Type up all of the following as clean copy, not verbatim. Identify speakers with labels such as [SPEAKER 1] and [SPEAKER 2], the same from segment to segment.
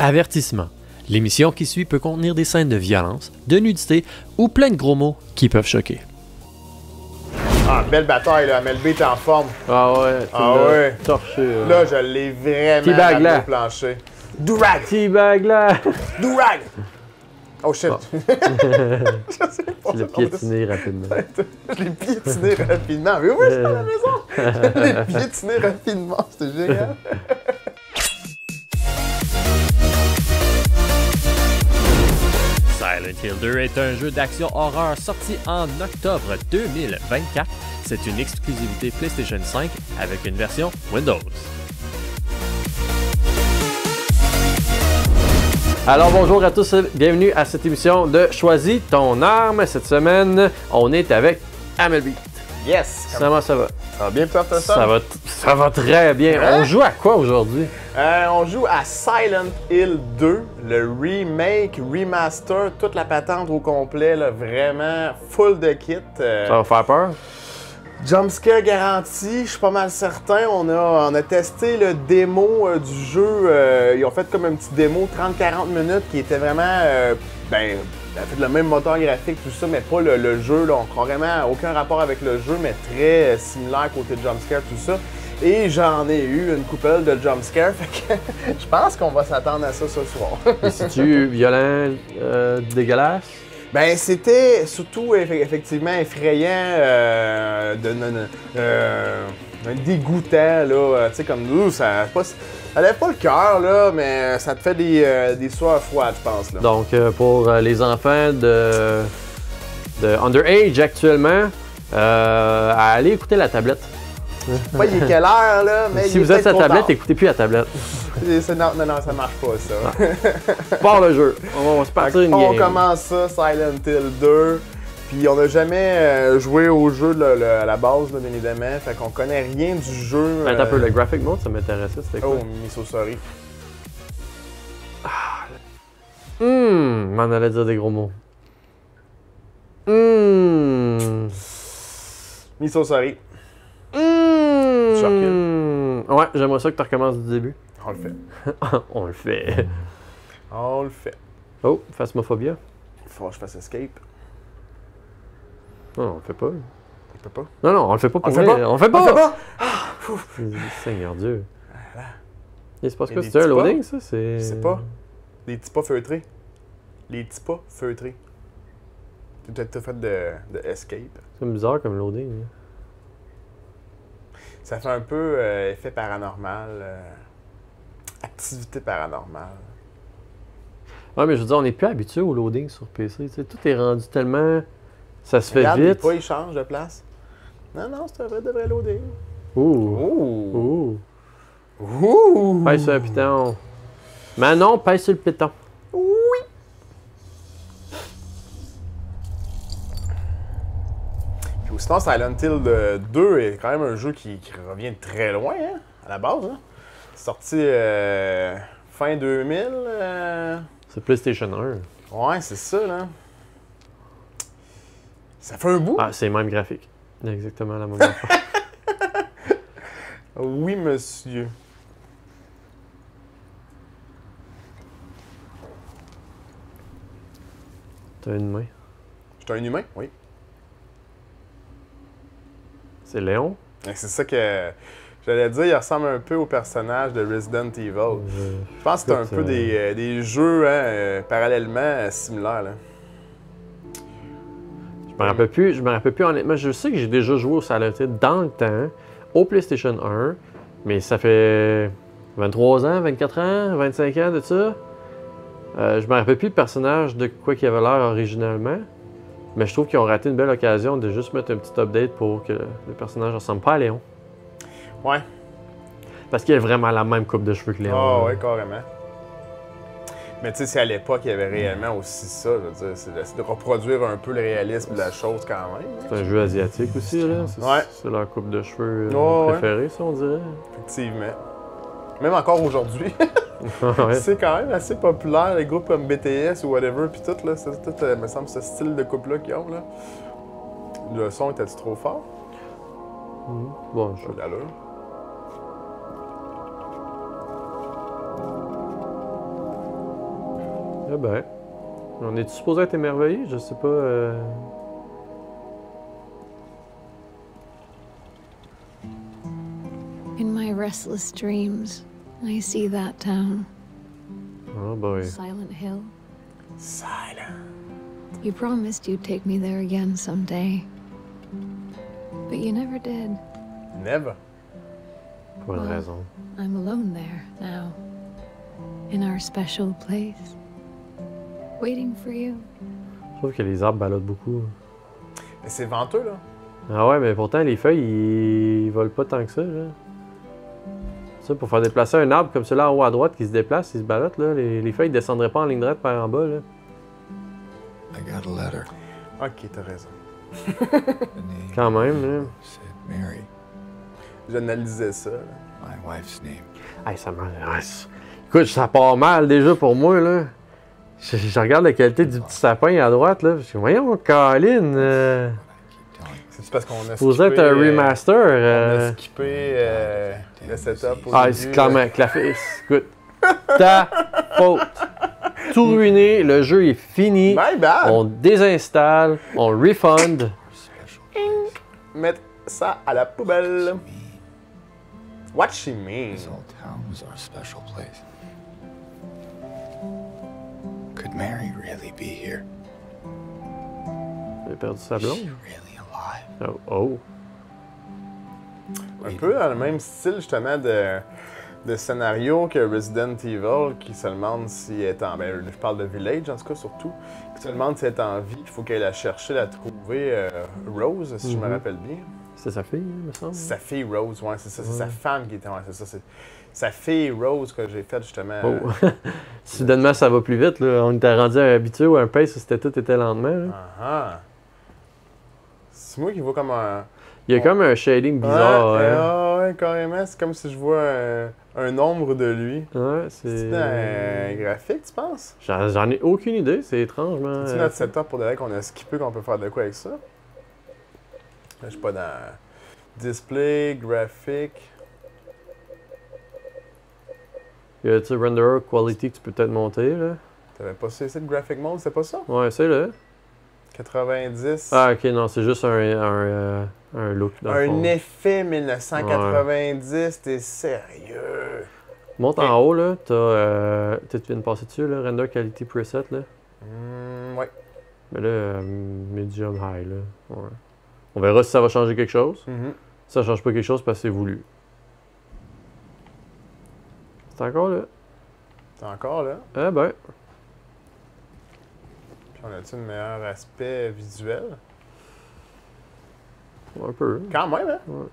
[SPEAKER 1] Avertissement. L'émission qui suit peut contenir des scènes de violence, de nudité ou plein de gros mots qui peuvent choquer.
[SPEAKER 2] Ah, belle bataille, là. MLB est en forme.
[SPEAKER 3] Ah ouais,
[SPEAKER 2] Ah ouais.
[SPEAKER 3] torché.
[SPEAKER 2] Là, je l'ai vraiment
[SPEAKER 3] T-bag, là.
[SPEAKER 2] au plancher. Durag!
[SPEAKER 3] T-bag là!
[SPEAKER 2] Durag! Oh shit!
[SPEAKER 3] Bon.
[SPEAKER 2] Je sais pas.
[SPEAKER 3] Tu l'as piétiné rapidement.
[SPEAKER 2] Je l'ai piétiné rapidement. Mais oui, c'est à la maison! Je l'ai piétiné rapidement. C'était génial.
[SPEAKER 1] Silent Hill 2 est un jeu d'action horreur sorti en octobre 2024. C'est une exclusivité PlayStation 5 avec une version Windows.
[SPEAKER 3] Alors bonjour à tous, bienvenue à cette émission de Choisis ton arme. Cette semaine, on est avec Amelbeat.
[SPEAKER 2] Yes!
[SPEAKER 3] Comment ça va?
[SPEAKER 2] Ça va bien, toi,
[SPEAKER 3] Ça va très bien.
[SPEAKER 2] Hein?
[SPEAKER 3] On joue à quoi aujourd'hui?
[SPEAKER 2] On joue à Silent Hill 2, le remake, remaster, toute la patente au complet, là, vraiment full de kit.
[SPEAKER 3] Ça va faire peur?
[SPEAKER 2] Jumpscare garanti, je suis pas mal certain. On a testé le démo du jeu. Ils ont fait comme un petit démo 30-40 minutes qui était vraiment, fait le même moteur graphique, tout ça, mais pas le jeu. Là, on n'a vraiment aucun rapport avec le jeu, mais très similaire côté Jumpscare, tout ça. Et j'en ai eu une coupelle de Jumpscare, fait que je pense qu'on va s'attendre à ça ce soir.
[SPEAKER 3] Et si-tu violent, dégueulasse?
[SPEAKER 2] Ben, c'était surtout effectivement effrayant, dégoûtant, là. Tu sais, comme ça lève pas le cœur, là, mais ça te fait des sueurs froides, je pense. Là.
[SPEAKER 3] Donc, pour les enfants de underage actuellement, à aller écouter la tablette.
[SPEAKER 2] Je sais pas, il est quelle heure, là, mais
[SPEAKER 3] Si vous êtes sur la tablette, écoutez plus la tablette.
[SPEAKER 2] Non, ça marche pas, ça.
[SPEAKER 3] Part le jeu. On va se partir une game.
[SPEAKER 2] On commence ça, Silent Hill 2. Puis on n'a jamais joué au jeu à la base, là, bien évidemment. Fait qu'on connaît rien du jeu.
[SPEAKER 3] Attends un peu, le graphic mode, ça m'intéressait. C'était quoi?
[SPEAKER 2] Oh, miso sorry.
[SPEAKER 3] M'en allait dire des gros mots.
[SPEAKER 2] Miso sorry.
[SPEAKER 3] Ouais, j'aimerais ça que tu recommences du début.
[SPEAKER 2] On le fait.
[SPEAKER 3] On le fait.
[SPEAKER 2] On le fait.
[SPEAKER 3] Oh, Phasmophobia.
[SPEAKER 2] Faut que je fasse escape.
[SPEAKER 3] Non, on le fait pas.
[SPEAKER 2] On peut pas.
[SPEAKER 3] Non, on le fait pas pour
[SPEAKER 2] On le fait
[SPEAKER 3] vrai.
[SPEAKER 2] pas?
[SPEAKER 3] On le fait pas!
[SPEAKER 2] On le fait pas?
[SPEAKER 3] Seigneur Dieu. Il se passe
[SPEAKER 2] Il y a
[SPEAKER 3] quoi?
[SPEAKER 2] des
[SPEAKER 3] C'est un
[SPEAKER 2] petits pas?
[SPEAKER 3] loading, ça? C'est...
[SPEAKER 2] Je sais pas. Les petits pas feutrés. Les petits pas feutrés. Tu peut-être fait de escape.
[SPEAKER 3] C'est bizarre comme loading. Hein.
[SPEAKER 2] Ça fait un peu effet paranormal. Activité paranormale.
[SPEAKER 3] Ouais, mais je veux dire, on n'est plus habitué au loading sur PC. Tu sais, tout est rendu tellement... Ça se fait
[SPEAKER 2] Regarde,
[SPEAKER 3] vite.
[SPEAKER 2] les pas, ils changent de place. Non, c'est un vrai de vrai loading.
[SPEAKER 3] Ouh!
[SPEAKER 2] Ouh!
[SPEAKER 3] Pèse sur le piton. Manon, pèse sur le piton.
[SPEAKER 2] Oui! Puis sinon, Silent Hill 2 est quand même un jeu qui revient de très loin, hein, à la base. Hein. C'est sorti fin 2000.
[SPEAKER 3] C'est PlayStation 1.
[SPEAKER 2] Ouais, c'est ça, là. Ça fait un bout.
[SPEAKER 3] Ah, c'est le même graphique. Exactement la même affaire.
[SPEAKER 2] Oui, monsieur.
[SPEAKER 3] T'as une main.
[SPEAKER 2] J'étais un humain, oui.
[SPEAKER 3] C'est Léon.
[SPEAKER 2] C'est ça que j'allais dire, il ressemble un peu au personnage de Resident Evil. Je pense que c'est un peu des jeux parallèlement similaires. Là.
[SPEAKER 3] Je me rappelle plus honnêtement. Je sais que j'ai déjà joué au Silent Hill dans le temps, au PlayStation 1, mais ça fait 23 ans, 24 ans, 25 ans de ça. Je me rappelle plus le personnage de quoi qu'il avait l'air originalement, mais je trouve qu'ils ont raté une belle occasion de juste mettre un petit update pour que le personnage ressemble pas à Léon.
[SPEAKER 2] Ouais.
[SPEAKER 3] Parce qu'il a vraiment la même coupe de cheveux que Léon.
[SPEAKER 2] Ah ouais, carrément. Mais tu sais, si à l'époque, il y avait réellement aussi ça, je veux dire, c'est de reproduire un peu le réalisme de la chose quand même.
[SPEAKER 3] C'est un jeu asiatique aussi, là.
[SPEAKER 2] Ouais.
[SPEAKER 3] C'est leur coupe de cheveux
[SPEAKER 2] Ouais.
[SPEAKER 3] préférée, ça, on dirait.
[SPEAKER 2] Effectivement. Même encore aujourd'hui.
[SPEAKER 3] Ouais.
[SPEAKER 2] C'est quand même assez populaire, les groupes comme BTS ou whatever, puis tout, là. C'est tout, me semble, ce style de coupe-là qu'ils ont, là. Le son était-tu trop fort?
[SPEAKER 3] Bon,
[SPEAKER 2] Pas d'allure.
[SPEAKER 3] Eh ben. On est-tu supposé être émerveillé? Je sais pas.
[SPEAKER 4] In my restless dreams, I see that town.
[SPEAKER 3] Oh boy.
[SPEAKER 4] Silent Hill.
[SPEAKER 2] Silent.
[SPEAKER 4] You promised you'd take me there again someday. But you never did.
[SPEAKER 2] Never.
[SPEAKER 3] Pas de raison.
[SPEAKER 4] I'm alone there now. In our special place. Waiting for you.
[SPEAKER 3] Je trouve que les arbres baladent beaucoup.
[SPEAKER 2] Mais c'est venteux, là.
[SPEAKER 3] Ah ouais, mais pourtant, les feuilles, ils volent pas tant que ça, là. Ça, pour faire déplacer un arbre comme celui-là en haut à droite qui se déplace, il se balade, là, les feuilles ne descendraient pas en ligne droite par en bas, là.
[SPEAKER 5] I got a letter.
[SPEAKER 2] Ok, t'as raison.
[SPEAKER 5] The name
[SPEAKER 3] Quand même, là.
[SPEAKER 5] said Mary,
[SPEAKER 2] J'analysais ça. Là.
[SPEAKER 5] my wife's name.
[SPEAKER 3] Hey, ça m'intéresse. Écoute, ça part mal déjà pour moi, là. Je regarde la qualité du petit sapin à droite, là. Je dis, voyons, Colin,
[SPEAKER 5] I keep telling you.
[SPEAKER 2] C'est parce qu'on a
[SPEAKER 3] vous
[SPEAKER 2] skippé...
[SPEAKER 3] êtes un remaster.
[SPEAKER 2] On a skippé le setup au
[SPEAKER 3] Ah,
[SPEAKER 2] début,
[SPEAKER 3] c'est clairement que la face. Écoute, ta faute. Tout ruiné, le jeu est fini.
[SPEAKER 2] My bad!
[SPEAKER 3] On désinstalle, on refund.
[SPEAKER 5] Special place.
[SPEAKER 2] Mettre ça à la poubelle.
[SPEAKER 5] Me.
[SPEAKER 2] What she mean?
[SPEAKER 5] This whole town was our special place. Could Mary really be here?
[SPEAKER 3] J'ai perdu sa
[SPEAKER 5] Is she
[SPEAKER 3] blonde.
[SPEAKER 5] really alive?
[SPEAKER 3] Oh, oh.
[SPEAKER 2] Un peu dans le même style, justement, de scénario que Resident Evil, qui se demande si elle est en... Ben, je parle de Village, en tout cas, surtout. Qui se demande si elle est en vie, qu'il faut qu'elle aille la chercher, la trouver. Rose, si je me rappelle bien.
[SPEAKER 3] C'est sa fille, il me semble.
[SPEAKER 2] C'est sa fille Rose, ouais, c'est ça. C'est
[SPEAKER 3] Ouais.
[SPEAKER 2] sa femme qui était... Ouais, c'est ça. C'est sa fille Rose que j'ai faite, justement.
[SPEAKER 3] Oh. Soudainement, ça va plus vite, là. On était rendu habitué ou un pace où tout était lentement, là.
[SPEAKER 2] Ah. C'est moi qui vois comme un...
[SPEAKER 3] Il y a comme un shading bizarre,
[SPEAKER 2] ouais,
[SPEAKER 3] hein.
[SPEAKER 2] ouais, carrément. C'est comme si je vois un ombre de lui.
[SPEAKER 3] Ouais,
[SPEAKER 2] C'est
[SPEAKER 3] c'est.
[SPEAKER 2] un graphique, tu penses?
[SPEAKER 3] J'en ai aucune idée, c'est étrangement.
[SPEAKER 2] C'est notre setup pour de vrai qu'on a skippé, qu'on peut faire de quoi avec ça? Là, je suis pas dans display, graphique.
[SPEAKER 3] Y a-tu renderer quality que tu peux peut-être monter, là?
[SPEAKER 2] T'avais pas essayé de graphic mode, c'est pas ça?
[SPEAKER 3] Ouais, c'est là.
[SPEAKER 2] 90.
[SPEAKER 3] Ah, ok, non, c'est juste un look dans le
[SPEAKER 2] un
[SPEAKER 3] fond.
[SPEAKER 2] effet 1990, t'es sérieux?
[SPEAKER 3] Monte en haut, là, tu viens de passer dessus, là, render quality preset, là.
[SPEAKER 2] Ouais.
[SPEAKER 3] Mais là, medium high, là. Ouais. On verra si ça va changer quelque chose.
[SPEAKER 2] Mhm.
[SPEAKER 3] Si ça change pas quelque chose, parce que c'est voulu. C'est encore là.
[SPEAKER 2] T'es encore là?
[SPEAKER 3] Eh ben.
[SPEAKER 2] Puis on a-tu un meilleur aspect visuel?
[SPEAKER 3] Un peu.
[SPEAKER 2] Quand même, hein?
[SPEAKER 3] Ouais.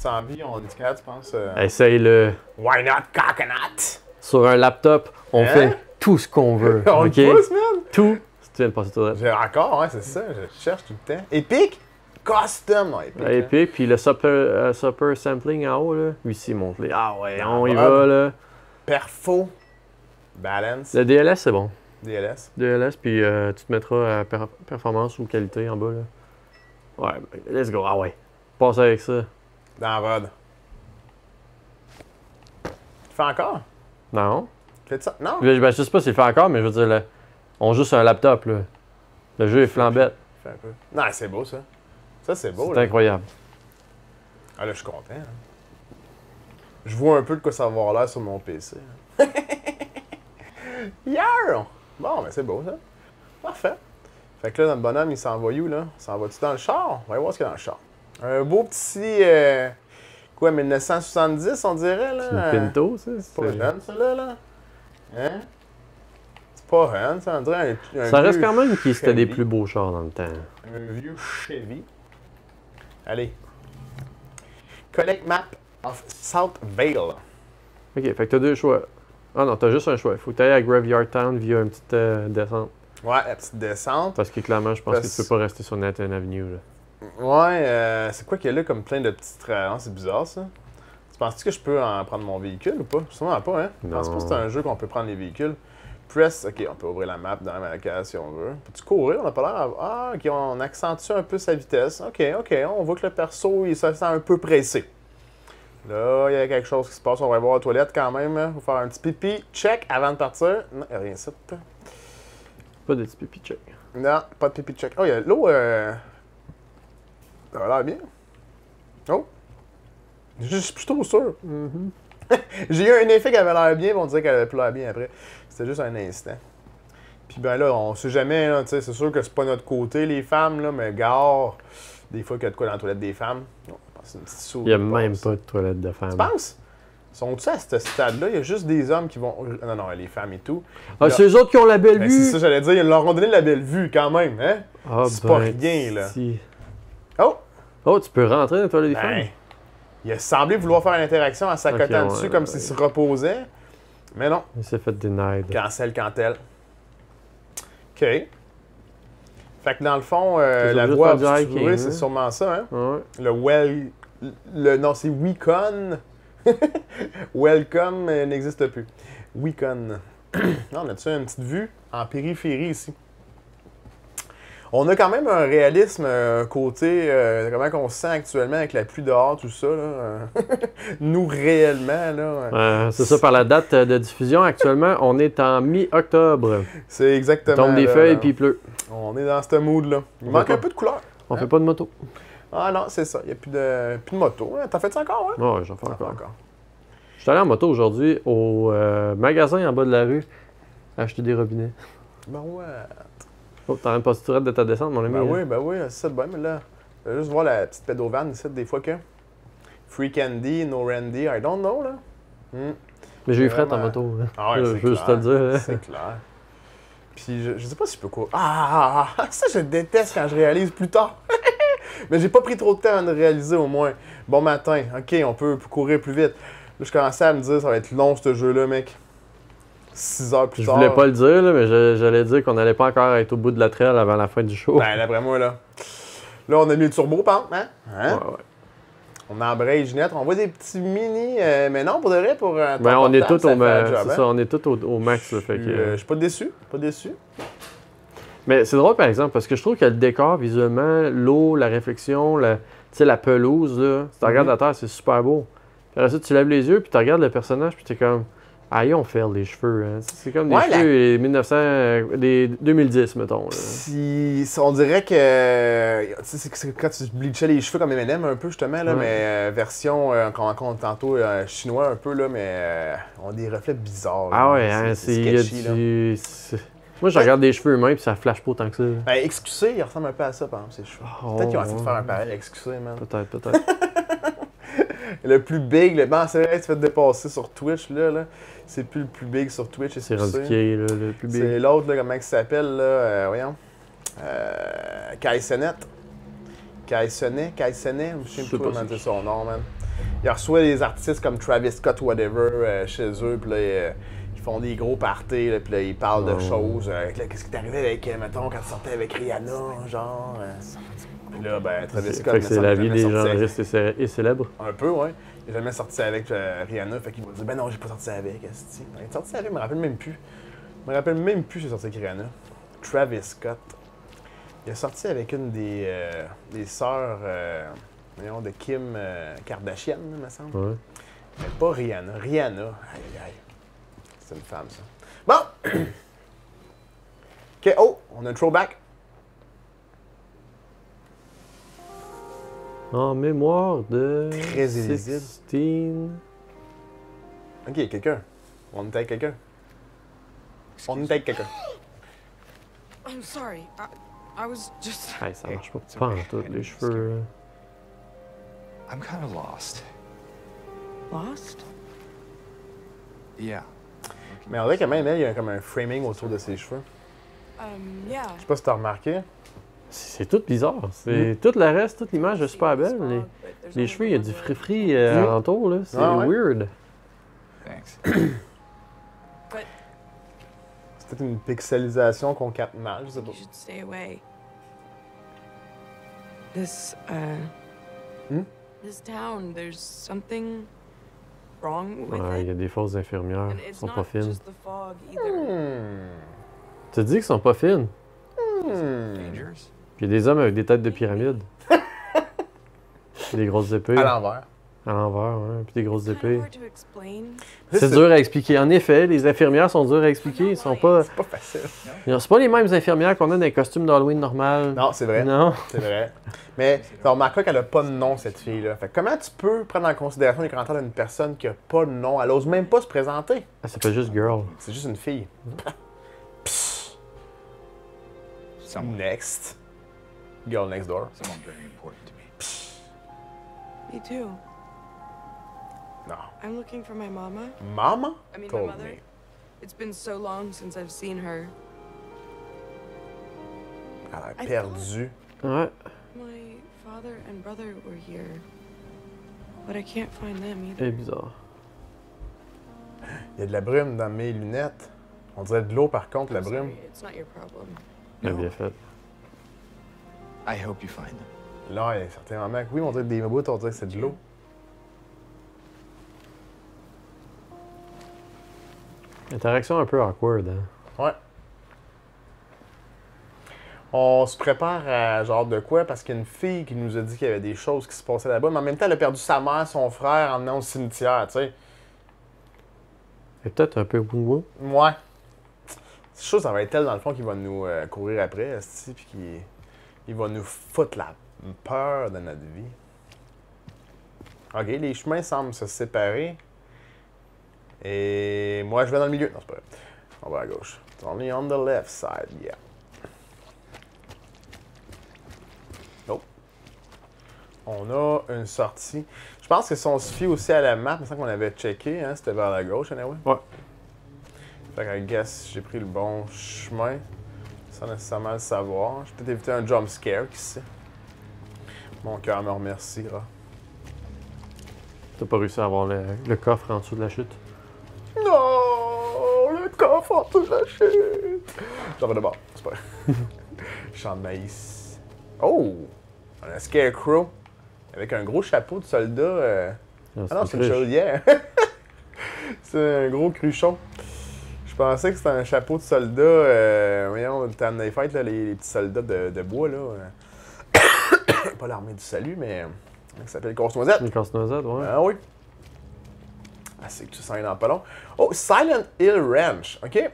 [SPEAKER 2] Tu envie, on est capable, tu penses?
[SPEAKER 3] Essaye-le.
[SPEAKER 2] Why not coconut?
[SPEAKER 3] Sur un laptop, on
[SPEAKER 2] Hein?
[SPEAKER 3] fait tout ce qu'on veut.
[SPEAKER 2] On
[SPEAKER 3] ok?
[SPEAKER 2] le pousse, man!
[SPEAKER 3] Tout. Si tu viens de passer tout
[SPEAKER 2] J'ai encore, ouais, c'est ça, je cherche tout le temps. Epic? Custom, non, Epic. hein.
[SPEAKER 3] Epic, puis le super sampling en haut, là. Lui, ici, monte-les. Ah ouais,
[SPEAKER 2] Dans
[SPEAKER 3] on y
[SPEAKER 2] Bob.
[SPEAKER 3] va, là.
[SPEAKER 2] Perfo. Balance.
[SPEAKER 3] Le DLS, c'est bon.
[SPEAKER 2] DLS.
[SPEAKER 3] DLS, puis tu te mettras à performance ou qualité en bas, là. Ouais, ben, let's go. Ah ouais. Passe avec ça.
[SPEAKER 2] Dans Rod. Tu fais encore?
[SPEAKER 3] Non.
[SPEAKER 2] Fais ça? Non?
[SPEAKER 3] Je sais pas s'il le fait encore, mais je veux dire, là, on joue sur un laptop, là. Le jeu est flambette.
[SPEAKER 2] Fais un peu. Non, c'est beau, ça. Ça, c'est beau,
[SPEAKER 3] C'est
[SPEAKER 2] là.
[SPEAKER 3] incroyable.
[SPEAKER 2] Ah, là, je suis content. Hein. Je vois un peu de quoi ça va avoir l'air sur mon PC. hein. Yeah! Bon, ben c'est beau, ça. Parfait. Fait que là, notre bonhomme, il s'en va où, là? Il s'en va-tu dans le char? On va voir ce qu'il y a dans le char. Un beau petit... quoi, 1970, on dirait, là?
[SPEAKER 3] C'est une Pinto, ça?
[SPEAKER 2] C'est pas jeune, ça, là? Hein? C'est pas jeune, ça. On dirait un
[SPEAKER 3] Ça reste
[SPEAKER 2] vieux
[SPEAKER 3] quand même qui c'était des
[SPEAKER 2] Chevy.
[SPEAKER 3] plus beaux chars dans le temps.
[SPEAKER 2] Un vieux Chevy. Allez. Collect map of South Vale.
[SPEAKER 3] Ok, fait que t'as deux choix. Ah non, t'as juste un choix. Faut que t'ailles à Graveyard Town via une petite descente.
[SPEAKER 2] Ouais, la petite descente.
[SPEAKER 3] Parce que clairement, je pense
[SPEAKER 2] Parce-
[SPEAKER 3] que tu peux pas rester sur Nathan Avenue, là.
[SPEAKER 2] Ouais, c'est quoi qu'il y a là comme plein de petites traces? C'est bizarre, ça. Tu penses-tu que je peux en prendre mon véhicule ou pas? Sûrement pas, hein? Je pense
[SPEAKER 3] Non.
[SPEAKER 2] pas que c'est un jeu qu'on peut prendre les véhicules. Press, ok, on peut ouvrir la map dans la maquette si on veut. Peux-tu courir? On a pas l'air à... Ah, ok, on accentue un peu sa vitesse. Ok, on voit que le perso, il se sent un peu pressé. Là, il y a quelque chose qui se passe. On va voir aux toilettes quand même. Hein. Faut faire un petit pipi. Check avant de partir. Non, il n'y a rien ça.
[SPEAKER 3] Pas de petit pipi check.
[SPEAKER 2] Non, pas de pipi check. Oh, il y a l'eau. Ça a l'air bien. Oh. Je suis plutôt sûr. J'ai eu un effet qu'elle avait l'air bien, mais on dirait qu'elle avait plus l'air bien après. C'était juste un instant. Puis ben là, on sait jamais, là, c'est sûr que c'est pas notre côté, les femmes, là, mais gare, des fois qu'il y a de quoi dans la toilette des femmes. Non, c'est une petite souris.
[SPEAKER 3] Il y a même pas de toilette de femmes.
[SPEAKER 2] Tu penses? Sont-ils à ce stade-là? Il y a juste des hommes qui vont... Non, non, les femmes et tout.
[SPEAKER 3] Ah, c'est eux autres qui ont la belle
[SPEAKER 2] Ben,
[SPEAKER 3] vue!
[SPEAKER 2] c'est ça, j'allais dire, ils leur ont donné la belle vue quand même, hein?
[SPEAKER 3] Ah,
[SPEAKER 2] c'est pas rien, là.
[SPEAKER 3] Si.
[SPEAKER 2] Oh!
[SPEAKER 3] Oh, tu peux rentrer dans la toilette des
[SPEAKER 2] Ben,
[SPEAKER 3] femmes?
[SPEAKER 2] il a semblé vouloir faire une interaction en s'accotant
[SPEAKER 3] Ok,
[SPEAKER 2] dessus
[SPEAKER 3] ouais,
[SPEAKER 2] comme s'il se reposait. Mais non.
[SPEAKER 3] Il s'est fait denied.
[SPEAKER 2] Cancel quand elle. OK. Fait que dans le fond,
[SPEAKER 3] Ils ont
[SPEAKER 2] la
[SPEAKER 3] juste
[SPEAKER 2] voie
[SPEAKER 3] fait du
[SPEAKER 2] obstruée,
[SPEAKER 3] hiking,
[SPEAKER 2] c'est
[SPEAKER 3] hein?
[SPEAKER 2] sûrement ça, hein?
[SPEAKER 3] Ouais.
[SPEAKER 2] Le well... Non, c'est Wecon. Welcome n'existe plus. Wecon. Non, on a-tu une petite vue en périphérie ici? On a quand même un réalisme côté, comment on se sent actuellement avec la pluie dehors, tout ça. Là. Nous, réellement, là.
[SPEAKER 3] C'est ça, par la date de diffusion, actuellement, on est en mi-octobre.
[SPEAKER 2] C'est exactement.
[SPEAKER 3] Il tombe des
[SPEAKER 2] là,
[SPEAKER 3] feuilles
[SPEAKER 2] là.
[SPEAKER 3] puis il pleut.
[SPEAKER 2] On est dans ce mood-là. Il
[SPEAKER 3] On
[SPEAKER 2] manque
[SPEAKER 3] fait
[SPEAKER 2] un
[SPEAKER 3] pas.
[SPEAKER 2] peu de couleur.
[SPEAKER 3] On fait pas de moto.
[SPEAKER 2] Ah non, c'est ça. Il n'y a plus de moto. Hein. T'en fais ça encore, hein?
[SPEAKER 3] Ouais, j'en fais
[SPEAKER 2] T'en fais
[SPEAKER 3] encore. Je suis allé en moto aujourd'hui au magasin en bas de la rue acheter des robinets.
[SPEAKER 2] Ben ouais.
[SPEAKER 3] Oh, t'as même pas si tu rates de ta descente, mon ami.
[SPEAKER 2] Ben oui, c'est ça de bon, mais là, je vais juste voir la petite pédovan ici, des fois que. Free candy, no randy, I don't know, là.
[SPEAKER 3] Mais j'ai eu fret en
[SPEAKER 2] Vraiment.
[SPEAKER 3] moto. Hein.
[SPEAKER 2] Ah ouais,
[SPEAKER 3] Là,
[SPEAKER 2] c'est
[SPEAKER 3] je veux juste te le dire. hein.
[SPEAKER 2] C'est clair. Puis je sais pas si je peux courir. Ça, je déteste quand je réalise plus tard. Mais j'ai pas pris trop de temps à le réaliser au moins. Bon matin, ok, on peut courir plus vite. Là, je commençais à me dire, ça va être long ce jeu-là, mec. 6 heures plus
[SPEAKER 3] Je
[SPEAKER 2] tard.
[SPEAKER 3] voulais pas le dire, là, mais j'allais dire qu'on allait pas encore être au bout de la trail avant la fin du show.
[SPEAKER 2] Ben, d'après moi, là. Là, on a mis le turbo, pente, hein?
[SPEAKER 3] Ouais, ouais.
[SPEAKER 2] On embraye Ginette, on voit des petits mini. Mais non, pour de vrai, pour un temps
[SPEAKER 3] Ben, on est
[SPEAKER 2] portable,
[SPEAKER 3] tous
[SPEAKER 2] ça
[SPEAKER 3] au,
[SPEAKER 2] fait le job,
[SPEAKER 3] c'est
[SPEAKER 2] hein?
[SPEAKER 3] ça, on est tous au max. Là, fait
[SPEAKER 2] Puis,
[SPEAKER 3] que,
[SPEAKER 2] je suis pas déçu, pas déçu.
[SPEAKER 3] Mais c'est drôle, par exemple, parce que je trouve que le décor, visuellement, l'eau, la réflexion, la pelouse, là, si tu regardes la terre, c'est super beau. Puis après ça, tu lèves les yeux, puis tu regardes le personnage, puis t'es comme... Ah, ils ont fait les cheveux, hein. C'est comme des
[SPEAKER 2] Ouais,
[SPEAKER 3] cheveux des 2010, mettons. Là.
[SPEAKER 2] Puis, on dirait que. Tu sais, c'est quand tu bleachais les cheveux comme Eminem un peu, justement, là,
[SPEAKER 3] Ouais.
[SPEAKER 2] mais version, qu'on rencontre tantôt, chinois un peu, là, mais on a des reflets bizarres. là.
[SPEAKER 3] Ah ouais, hein,
[SPEAKER 2] c'est
[SPEAKER 3] il y a
[SPEAKER 2] sketchy, là.
[SPEAKER 3] Moi, je regarde des cheveux humains, puis ça flash pas autant que ça.
[SPEAKER 2] Ben, excusez, il ressemble un peu à ça, par exemple, ses cheveux.
[SPEAKER 3] Oh,
[SPEAKER 2] Peut-être qu'ils vont essayer de faire un
[SPEAKER 3] ouais.
[SPEAKER 2] parallèle, excusez, man.
[SPEAKER 3] Peut-être.
[SPEAKER 2] Le plus big, bon, c'est vrai, tu fais dépasser sur Twitch, là. C'est plus le plus big sur Twitch,
[SPEAKER 3] C'est rendu qui est là, le plus big.
[SPEAKER 2] C'est l'autre, là, comment il s'appelle, là, voyons. Kai Sennett. Kai Sonnet, je sais
[SPEAKER 3] Je sais
[SPEAKER 2] plus
[SPEAKER 3] pas
[SPEAKER 2] comment
[SPEAKER 3] si
[SPEAKER 2] dire
[SPEAKER 3] je-
[SPEAKER 2] son nom, man. Il reçoit des artistes comme Travis Scott, whatever, chez eux, puis là, ils font des gros parties, là, puis là, ils parlent de
[SPEAKER 3] Oh.
[SPEAKER 2] choses. Là, qu'est-ce qui t'est arrivé avec, mettons, quand tu sortais avec Rihanna, genre. Puis là, ben, Travis Scott,
[SPEAKER 3] Fait que
[SPEAKER 2] me
[SPEAKER 3] c'est
[SPEAKER 2] semble,
[SPEAKER 3] la
[SPEAKER 2] il a
[SPEAKER 3] vie
[SPEAKER 2] jamais
[SPEAKER 3] des
[SPEAKER 2] sorti avec-
[SPEAKER 3] journalistes et célèbres.
[SPEAKER 2] Un peu, ouais. Il n'a jamais sorti avec Rihanna, fait qu'il va dire ben non, j'ai pas sorti avec, esti. Il est sorti avec, je me rappelle même plus. Je me rappelle même plus si j'ai sorti avec Rihanna. Travis Scott. Il a sorti avec une des sœurs voyons, de Kim Kardashian, il me semble.
[SPEAKER 3] Ouais.
[SPEAKER 2] Mais pas Rihanna. Rihanna. Aïe, aïe. C'est une femme, ça. Bon! OK, oh, on a un throwback.
[SPEAKER 3] En mémoire de...
[SPEAKER 2] Très illisible.
[SPEAKER 3] 16...
[SPEAKER 2] OK, quelqu'un. On est avec quelqu'un. On est avec quelqu'un.
[SPEAKER 6] I'm sorry. I was just.
[SPEAKER 3] Hey, ça marche pas.
[SPEAKER 5] It's
[SPEAKER 3] Pas en
[SPEAKER 5] okay.
[SPEAKER 3] tout,
[SPEAKER 5] I
[SPEAKER 3] les
[SPEAKER 5] understand.
[SPEAKER 3] cheveux. là.
[SPEAKER 5] I'm kind of lost.
[SPEAKER 6] Lost?
[SPEAKER 5] Yeah.
[SPEAKER 2] Mais on dirait que même elle, il y a comme un framing autour de ses cheveux.
[SPEAKER 6] Yeah.
[SPEAKER 2] Je sais pas si t'as remarqué.
[SPEAKER 3] C'est tout bizarre. C'est tout le reste, toute l'image est super belle. Les cheveux, il y a du fri-fri alentour, là. C'est
[SPEAKER 2] Ah ouais.
[SPEAKER 3] weird.
[SPEAKER 5] Thanks.
[SPEAKER 2] C'est peut-être une pixelisation qu'on capte mal, je sais pas.
[SPEAKER 6] You should stay away. This town, there's something wrong with
[SPEAKER 3] Ouais, il y
[SPEAKER 6] it.
[SPEAKER 3] a des fausses infirmières.
[SPEAKER 6] And
[SPEAKER 3] Elles
[SPEAKER 6] it's
[SPEAKER 3] sont pas
[SPEAKER 6] not
[SPEAKER 3] fines.
[SPEAKER 6] just the fog either.
[SPEAKER 3] Tu te dis qu'elles sont pas fines?
[SPEAKER 5] Dangerous?
[SPEAKER 3] Puis il y a des hommes avec des têtes de pyramide. Des grosses épées.
[SPEAKER 2] À l'envers.
[SPEAKER 3] À l'envers, ouais. Puis des grosses
[SPEAKER 6] It's kind
[SPEAKER 3] épées.
[SPEAKER 6] of hard to explain.
[SPEAKER 3] C'est dur à expliquer. En effet, les infirmières sont dures à expliquer. Ils sont pas.
[SPEAKER 2] C'est pas facile.
[SPEAKER 3] C'est pas les mêmes infirmières qu'on a dans les costumes d'Halloween normal.
[SPEAKER 2] Non, c'est vrai.
[SPEAKER 3] Non.
[SPEAKER 2] C'est vrai. Mais tu remarqueras qu'elle a pas de nom, cette fille-là. Fait que comment tu peux prendre en considération les commentaires d'une personne qui a pas de nom? Elle ose même pas se présenter.
[SPEAKER 3] Elle s'appelle juste Girl.
[SPEAKER 2] C'est juste une fille. Psst.
[SPEAKER 5] Someone,
[SPEAKER 2] Next. Girl next door.
[SPEAKER 5] someone very important to me.
[SPEAKER 6] Me too.
[SPEAKER 2] Non.
[SPEAKER 6] I'm looking for my mama.
[SPEAKER 2] Mama
[SPEAKER 6] I mean, my
[SPEAKER 2] told
[SPEAKER 6] mother.
[SPEAKER 2] me.
[SPEAKER 6] It's been so long since I've seen her.
[SPEAKER 2] Elle a
[SPEAKER 6] I
[SPEAKER 2] perdu.
[SPEAKER 3] Ouais.
[SPEAKER 6] My father and brother were here. But I can't find them either.
[SPEAKER 3] Elle est bizarre.
[SPEAKER 2] Il y a de la brume dans mes lunettes. On dirait de l'eau par contre, la
[SPEAKER 6] I'm
[SPEAKER 2] brume.
[SPEAKER 6] sorry, it's not your problem.
[SPEAKER 3] Elle a
[SPEAKER 5] No,
[SPEAKER 3] bien fait.
[SPEAKER 5] I hope you find them.
[SPEAKER 2] Là, il y a certains moments que oui, on dirait des bouts, on dirait que c'est de l'eau.
[SPEAKER 3] Interaction un peu awkward, hein.
[SPEAKER 2] Ouais. On se prépare à genre de quoi? Parce qu'il y a une fille qui nous a dit qu'il y avait des choses qui se passaient là-bas, mais en même temps, elle a perdu sa mère, son frère en venant au cimetière, tu sais.
[SPEAKER 3] Elle est peut-être un peu woo-woo.
[SPEAKER 2] Ouais. C'est sûr, ça va être elle, dans le fond, qui va nous courir après, esti, puis qui il va nous foutre la peur de notre vie. OK, les chemins semblent se séparer. Et moi, je vais dans le milieu. Non, c'est pas vrai. On va à gauche. It's only on the left side, yeah. Oh. On a une sortie. Je pense que si on se fie aussi à la map, il me semble qu'on avait checké, hein, c'était vers la gauche, anyway.
[SPEAKER 3] Ouais.
[SPEAKER 2] Fait que, I guess, j'ai pris le bon chemin, sans nécessairement le savoir. J'ai peut-être évité un jump scare, qui sait. Mon cœur me remerciera.
[SPEAKER 3] T'as pas réussi à avoir le coffre en dessous de la chute.
[SPEAKER 2] Non, le coffre en dessous de la chute. J'en vais de bord, c'est pas vrai. Champ de maïs. Oh, on a un scarecrow avec un gros chapeau de soldat. Ah non, c'est une
[SPEAKER 3] cruche.
[SPEAKER 2] chaudière. C'est un gros cruchon. Je pensais que c'était un chapeau de soldat. Voyons, le temps des fêtes, là, les petits soldats de bois, là. Pas l'armée du salut, mais. Ça s'appelle Casse-Noisette.
[SPEAKER 3] Les casse-noisettes, ouais.
[SPEAKER 2] Ah oui. Ah, c'est que tu sens dans pas long. Oh, Silent Hill Ranch, OK?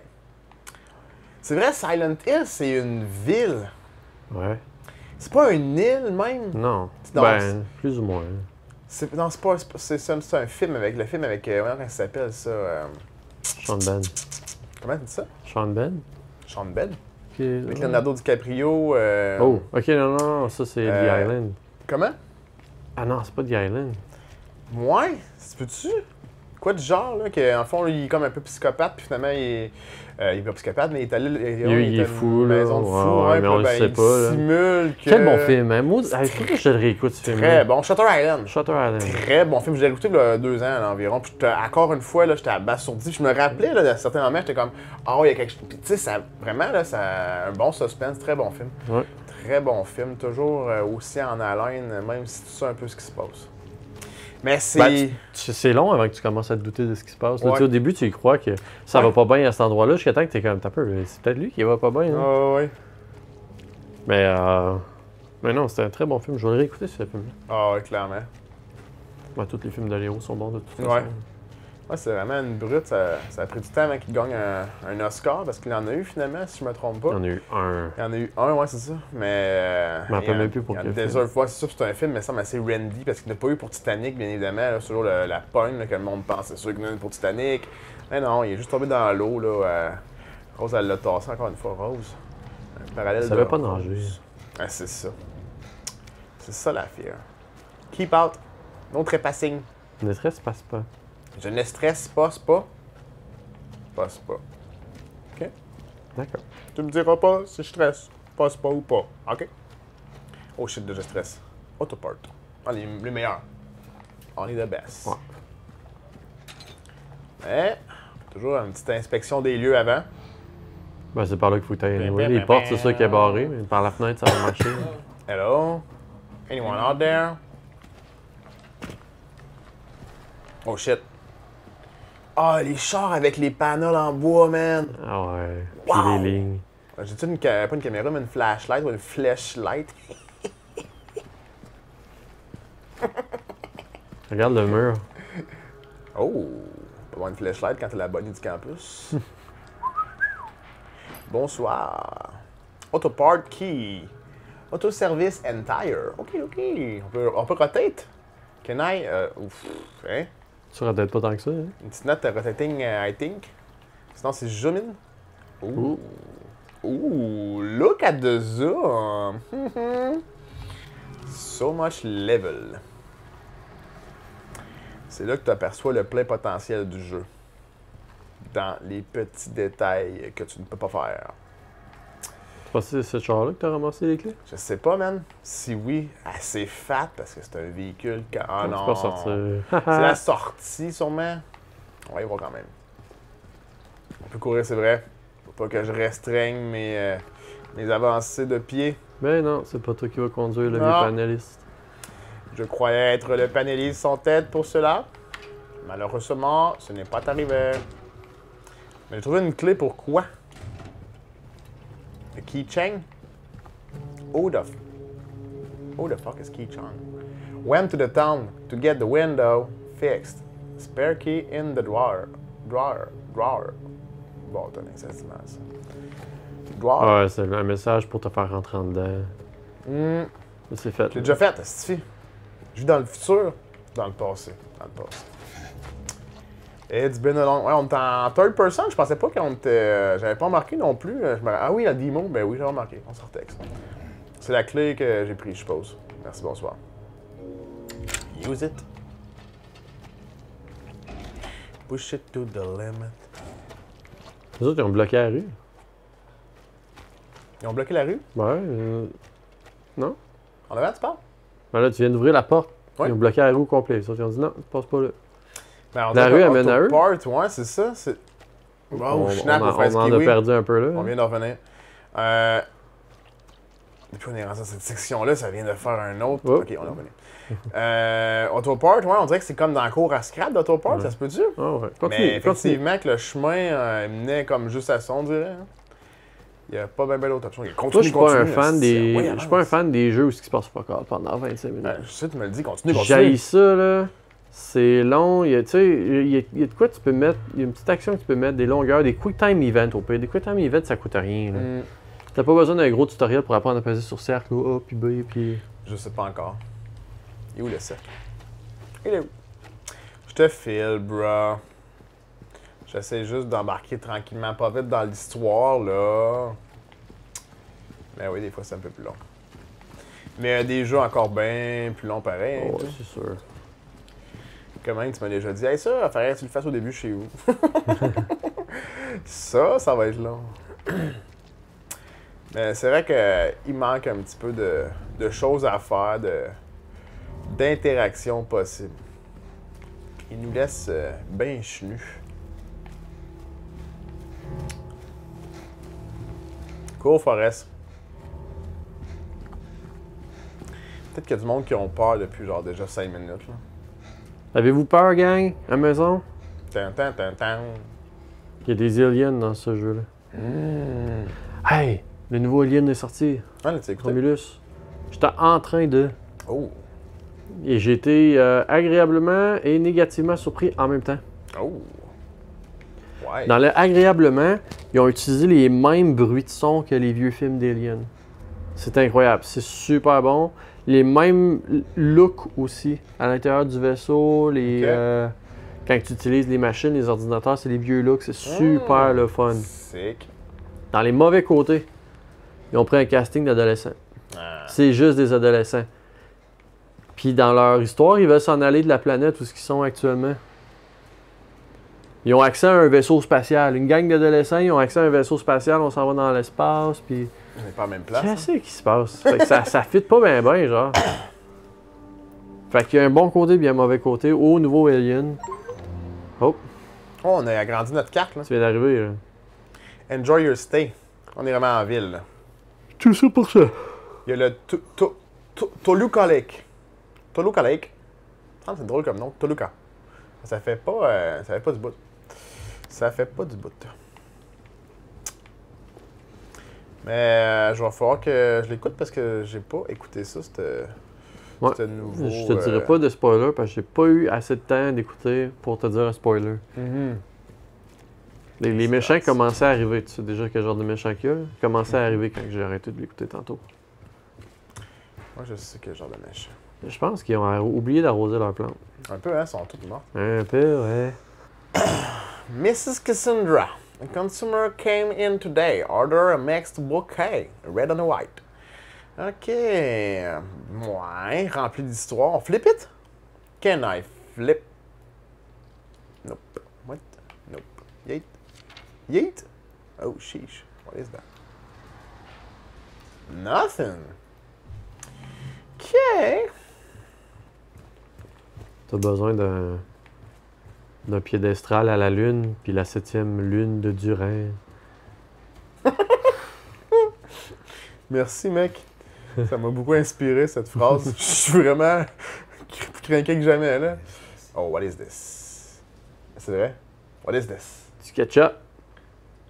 [SPEAKER 2] C'est vrai, Silent Hill, c'est une ville.
[SPEAKER 3] Ouais.
[SPEAKER 2] C'est pas une île, même.
[SPEAKER 3] Non.
[SPEAKER 2] Non,
[SPEAKER 3] Ben, plus ou moins.
[SPEAKER 2] Non, c'est pas... C'est un film avec... Le film avec... comment ça s'appelle, ça?
[SPEAKER 3] Sean Ben.
[SPEAKER 2] Comment tu dis ça?
[SPEAKER 3] Sean Ben?
[SPEAKER 2] Sean Ben?
[SPEAKER 3] Ok,
[SPEAKER 2] Avec
[SPEAKER 3] ouais.
[SPEAKER 2] Leonardo DiCaprio.
[SPEAKER 3] Oh, ok, non, ça c'est The Island.
[SPEAKER 2] Comment?
[SPEAKER 3] Ah non, c'est pas The Island.
[SPEAKER 2] Ouais, peux-tu? Quoi du genre, là, qu'en fond, il est comme un peu psychopathe, puis finalement, il est pas psychopathe, mais il est allé...
[SPEAKER 3] Il est fou, là.
[SPEAKER 2] Maison de fou,
[SPEAKER 3] Ouais, mais on le sait
[SPEAKER 2] il
[SPEAKER 3] pas, là.
[SPEAKER 2] simule que...
[SPEAKER 3] Quel bon film, hein? Il faut que je le réécoute, ce film.
[SPEAKER 2] Très bon. Shutter Island.
[SPEAKER 3] Shutter Island.
[SPEAKER 2] Très bon film. Je l'ai écouté il y a 2 ans environ. Puis encore une fois, là, j'étais abasourdi. Je me rappelais, là, à certains moments, j'étais comme, il y a quelque chose. Puis, tu sais, ça, vraiment, là, ça un bon suspense. Très bon film.
[SPEAKER 3] Ouais.
[SPEAKER 2] Très bon film. Toujours aussi en haleine, même si tu sais un peu ce qui se passe. Mais c'est.
[SPEAKER 3] Ben, c'est long avant que tu commences à te douter de ce qui se passe. Là,
[SPEAKER 2] Ouais.
[SPEAKER 3] tu sais, au début, tu y crois que ça
[SPEAKER 2] Ouais.
[SPEAKER 3] va pas bien à cet endroit-là, jusqu'à temps que t'es comme, t'as peur, c'est peut-être lui qui va pas bien. Hein?
[SPEAKER 2] Ah ouais.
[SPEAKER 3] Mais non, c'était un très bon film. Je vais le réécouter, ce film-là.
[SPEAKER 2] Ah ouais, clairement.
[SPEAKER 3] Ben, tous les films de Léo sont bons de toute façon.
[SPEAKER 2] Ouais. Ouais, c'est vraiment une brute. Ça a pris du temps avant qu'il gagne un Oscar, parce qu'il en a eu finalement, si je me trompe pas.
[SPEAKER 3] Il y en a eu un.
[SPEAKER 2] Il y en a eu un, ouais, c'est ça. Mais.
[SPEAKER 3] Je m'en rappelle même plus pour quel film.
[SPEAKER 2] Deserve, ouais, c'est ça, c'est un film, mais ça semble assez randy parce qu'il n'a pas eu pour Titanic, bien évidemment. Là, c'est toujours la pogne là, que le monde pense. C'est sûr qu'il en a eu pour Titanic. Mais non, il est juste tombé dans l'eau. Là. Rose, elle l'a tassé encore une fois, Rose. Un parallèle.
[SPEAKER 3] Ça savait
[SPEAKER 2] de
[SPEAKER 3] pas
[SPEAKER 2] Rose.
[SPEAKER 3] nager.
[SPEAKER 2] Ouais, c'est ça. C'est ça l'affaire. Keep out. No trespassing.
[SPEAKER 3] Ne stresse passe pas.
[SPEAKER 2] Je ne stresse pas, c'est pas. Passe pas. OK?
[SPEAKER 3] D'accord.
[SPEAKER 2] Tu me diras pas si je stresse. Passe pas ou pas. OK? Oh shit, je stresse. Autopart. Ah, les meilleurs. Only the best.
[SPEAKER 3] Ouais.
[SPEAKER 2] Mais, toujours une petite inspection des lieux avant.
[SPEAKER 3] Ben, c'est par là qu'il faut que tu ailles. Oui, les portes, c'est ça qui est barré, mais par la fenêtre, ça va marcher.
[SPEAKER 2] Hello? Anyone out there? Oh shit. Ah, les chars avec les panneaux en bois, man!
[SPEAKER 3] Ah ouais. Puis
[SPEAKER 2] Wow!
[SPEAKER 3] les lignes.
[SPEAKER 2] J'ai-tu pas une caméra, mais une flashlight ou une flashlight?
[SPEAKER 3] Regarde le mur.
[SPEAKER 2] Oh! Pas avoir une flashlight quand t'es la bonne du campus. Bonsoir. Autopart key. Autoservice and tire. OK. On peut rotate. Can I... ouf. Hein?
[SPEAKER 3] Tu rotates pas tant que ça, hein?
[SPEAKER 2] Une petite note rotating, I think. Sinon, c'est zoom in. Ooh, look at the zoom. So much level. C'est là que tu aperçois le plein potentiel du jeu. Dans les petits détails que tu ne peux pas faire.
[SPEAKER 3] Tu penses que c'est ce char-là que t'as ramassé les clés?
[SPEAKER 2] Je sais pas, man. Si oui, assez fat parce que c'est un véhicule. Ah non.
[SPEAKER 3] Tu peux sortir.
[SPEAKER 2] C'est la sortie, sûrement. On va y voir quand même. On peut courir, c'est vrai. Faut pas que je restreigne mes avancées de pied.
[SPEAKER 3] Ben non, c'est pas toi qui vas conduire le
[SPEAKER 2] Non.
[SPEAKER 3] vieux panéliste.
[SPEAKER 2] Je croyais être le panéliste sans tête pour cela. Malheureusement, ce n'est pas arrivé. Mais j'ai trouvé une clé pour quoi? Le keychain? Who the fuck is keychain? Went to the town to get the window fixed. Spare key in the drawer. Bon, t'as exactement ça. Drawer.
[SPEAKER 3] Ouais, c'est un message pour te faire rentrer en dedans. C'est fait.
[SPEAKER 2] Je l'ai déjà fait, c'est Je vis dans le futur, dans le passé. It's been a long... Ouais, on est en third person, je pensais pas qu'on était... J'avais pas remarqué non plus. Ah oui, la démo, ben oui, j'ai remarqué. On sort texte. C'est la clé que j'ai prise, je suppose. Merci, bonsoir. Use it. Push it to the limit.
[SPEAKER 3] Les autres, ils ont bloqué la rue.
[SPEAKER 2] Ils ont bloqué la rue?
[SPEAKER 3] Ouais. Non?
[SPEAKER 2] En avant, tu parles?
[SPEAKER 3] Ben là, tu viens d'ouvrir la porte.
[SPEAKER 2] Ouais.
[SPEAKER 3] Ils ont bloqué la rue au complet. Les autres, ils ont dit non, passe pas là.
[SPEAKER 2] Ben, on
[SPEAKER 3] La
[SPEAKER 2] dirait
[SPEAKER 3] rue
[SPEAKER 2] que
[SPEAKER 3] amène à eux?
[SPEAKER 2] Autopart, ouais, c'est ça. Wow, snap,
[SPEAKER 3] on en a perdu un peu là.
[SPEAKER 2] On vient d'en revenir. Depuis qu'on est rentré dans cette section-là, ça vient de faire un autre.
[SPEAKER 3] Oh.
[SPEAKER 2] Ok, on est revenu. Autopart, ouais, on dirait que c'est comme dans le cours à scrap d'Autopart,
[SPEAKER 3] Ouais.
[SPEAKER 2] ça se peut-tu?
[SPEAKER 3] Ah ouais.
[SPEAKER 2] Mais
[SPEAKER 3] Continue.
[SPEAKER 2] effectivement, que le chemin menait comme juste à ça, on dirait. Hein. Il n'y a pas bien d'autres options.
[SPEAKER 3] Moi, je suis pas un fan des. Je suis pas un fan des jeux où ce qui se passe pas encore pendant 25 minutes.
[SPEAKER 2] Je sais, tu me le dis, continue.
[SPEAKER 3] J'haïs ça, là. C'est long. Tu sais, il y a de quoi tu peux mettre. Il y a une petite action que tu peux mettre, des longueurs, des quick time events au pire. Des quick time events, ça coûte rien. Là. T'as pas besoin d'un gros tutoriel pour apprendre à peser sur cercle, ou A, puis B, puis.
[SPEAKER 2] Je sais pas encore. Il est où le cercle? Il est où? Je te file, bro. J'essaie juste d'embarquer tranquillement, pas vite dans l'histoire, là. Mais oui, des fois, c'est un peu plus long. Mais il y a des jeux encore bien plus longs pareil.
[SPEAKER 3] Oh, c'est sûr.
[SPEAKER 2] Comment tu m'as déjà dit, hey, ça, faudrait que tu le fasses au début chez vous. ça va être long. Mais c'est vrai qu'il manque un petit peu de choses à faire, d'interaction possible. Il nous laisse bien chenus. Cool, Forest. Peut-être qu'il y a du monde qui ont peur depuis genre déjà 5 minutes. Là.
[SPEAKER 3] Avez-vous peur, gang, à la maison?
[SPEAKER 2] Tan.
[SPEAKER 3] Il y a des aliens dans ce jeu-là. Hey! Le nouveau Alien est sorti.
[SPEAKER 2] Ah, là, tu écouté?
[SPEAKER 3] Romulus. J'étais en train de...
[SPEAKER 2] Oh!
[SPEAKER 3] Et j'ai été agréablement et négativement surpris en même temps.
[SPEAKER 2] Oh! Ouais!
[SPEAKER 3] Dans le agréablement, ils ont utilisé les mêmes bruits de son que les vieux films d'Alien. C'est incroyable. C'est super bon. Les mêmes looks aussi à l'intérieur du vaisseau. Quand tu utilises les machines, les ordinateurs, c'est les vieux looks. C'est super le fun.
[SPEAKER 2] Sick.
[SPEAKER 3] Dans les mauvais côtés, ils ont pris un casting d'adolescents. C'est juste des adolescents. Puis dans leur histoire, ils veulent s'en aller de la planète où ils sont actuellement. Ils ont accès à un vaisseau spatial. Une gang d'adolescents, ils ont accès à un vaisseau spatial, on s'en va dans l'espace, puis...
[SPEAKER 2] On n'est pas à la même place.
[SPEAKER 3] Qu'est-ce qui se passe? Fait que ça fit pas bien, genre. Fait qu'il y a un bon côté et un mauvais côté au nouveau Alien. Oh,
[SPEAKER 2] Oh, on a agrandi notre carte, là.
[SPEAKER 3] tu viens d'arriver, là.
[SPEAKER 2] Enjoy your stay. On est vraiment en ville, là.
[SPEAKER 3] Tout ça pour ça.
[SPEAKER 2] Il y a le Toluca Lake. Toluca Lake. Ah, c'est drôle comme nom. Toluca. Ça fait pas du bout. Ça fait pas du bout. Mais je vais falloir que je l'écoute parce que j'ai pas écouté ça,
[SPEAKER 3] Ouais.
[SPEAKER 2] C'était nouveau.
[SPEAKER 3] Je te dirais pas de spoiler parce que j'ai pas eu assez de temps d'écouter pour te dire un spoiler.
[SPEAKER 2] Mhm.
[SPEAKER 3] Les méchants commençaient à arriver. Tu sais déjà quel genre de méchant qu'il y a? Ils commençaient à arriver quand j'ai arrêté de l'écouter tantôt.
[SPEAKER 2] Moi, je sais quel genre de méchant.
[SPEAKER 3] Je pense qu'ils ont oublié d'arroser leurs plantes.
[SPEAKER 2] Un peu, hein, ils sont tous morts.
[SPEAKER 3] Un peu, ouais.
[SPEAKER 2] Mrs. Cassandra, a consumer came in today. Order a mixed bouquet, red and white. OK. Ouais, rempli d'histoire. On flip it? Can I flip? Nope. What? Nope. Yeet. Yeet? Oh, sheesh. What is that? Nothing. OK.
[SPEAKER 3] T'as besoin d'un piédestal à la lune, puis la 7e lune de Durin.
[SPEAKER 2] Merci, mec. Ça m'a beaucoup inspiré, cette phrase. Je suis vraiment plus craqué que jamais, là. Oh, what is this? C'est vrai? What is this?
[SPEAKER 3] Du ketchup.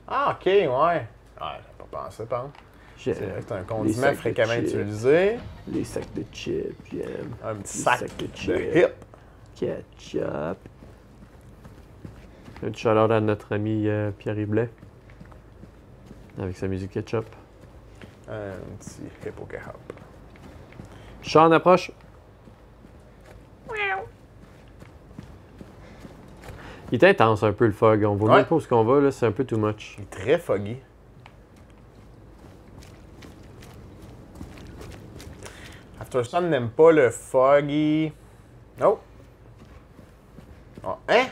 [SPEAKER 2] Ah, OK, ouais. Ouais, j'ai pas pensé, par contre. C'est vrai que c'est un condiment fréquemment utilisé.
[SPEAKER 3] Les sacs de chips, j'aime.
[SPEAKER 2] Un petit
[SPEAKER 3] Les
[SPEAKER 2] sac
[SPEAKER 3] sacs de
[SPEAKER 2] de
[SPEAKER 3] chips.
[SPEAKER 2] hip.
[SPEAKER 3] Ketchup. Un petit shout-out à notre ami Pierre-Yves Blais. Avec sa musique ketchup.
[SPEAKER 2] Un petit hip au cap.
[SPEAKER 3] Chat en approche. Il est intense un peu le fog. On voit même pas où qu'on va, là, c'est un peu too much.
[SPEAKER 2] Il est très foggy. Aftersun n'aime pas le foggy. Oh! Oh, hein?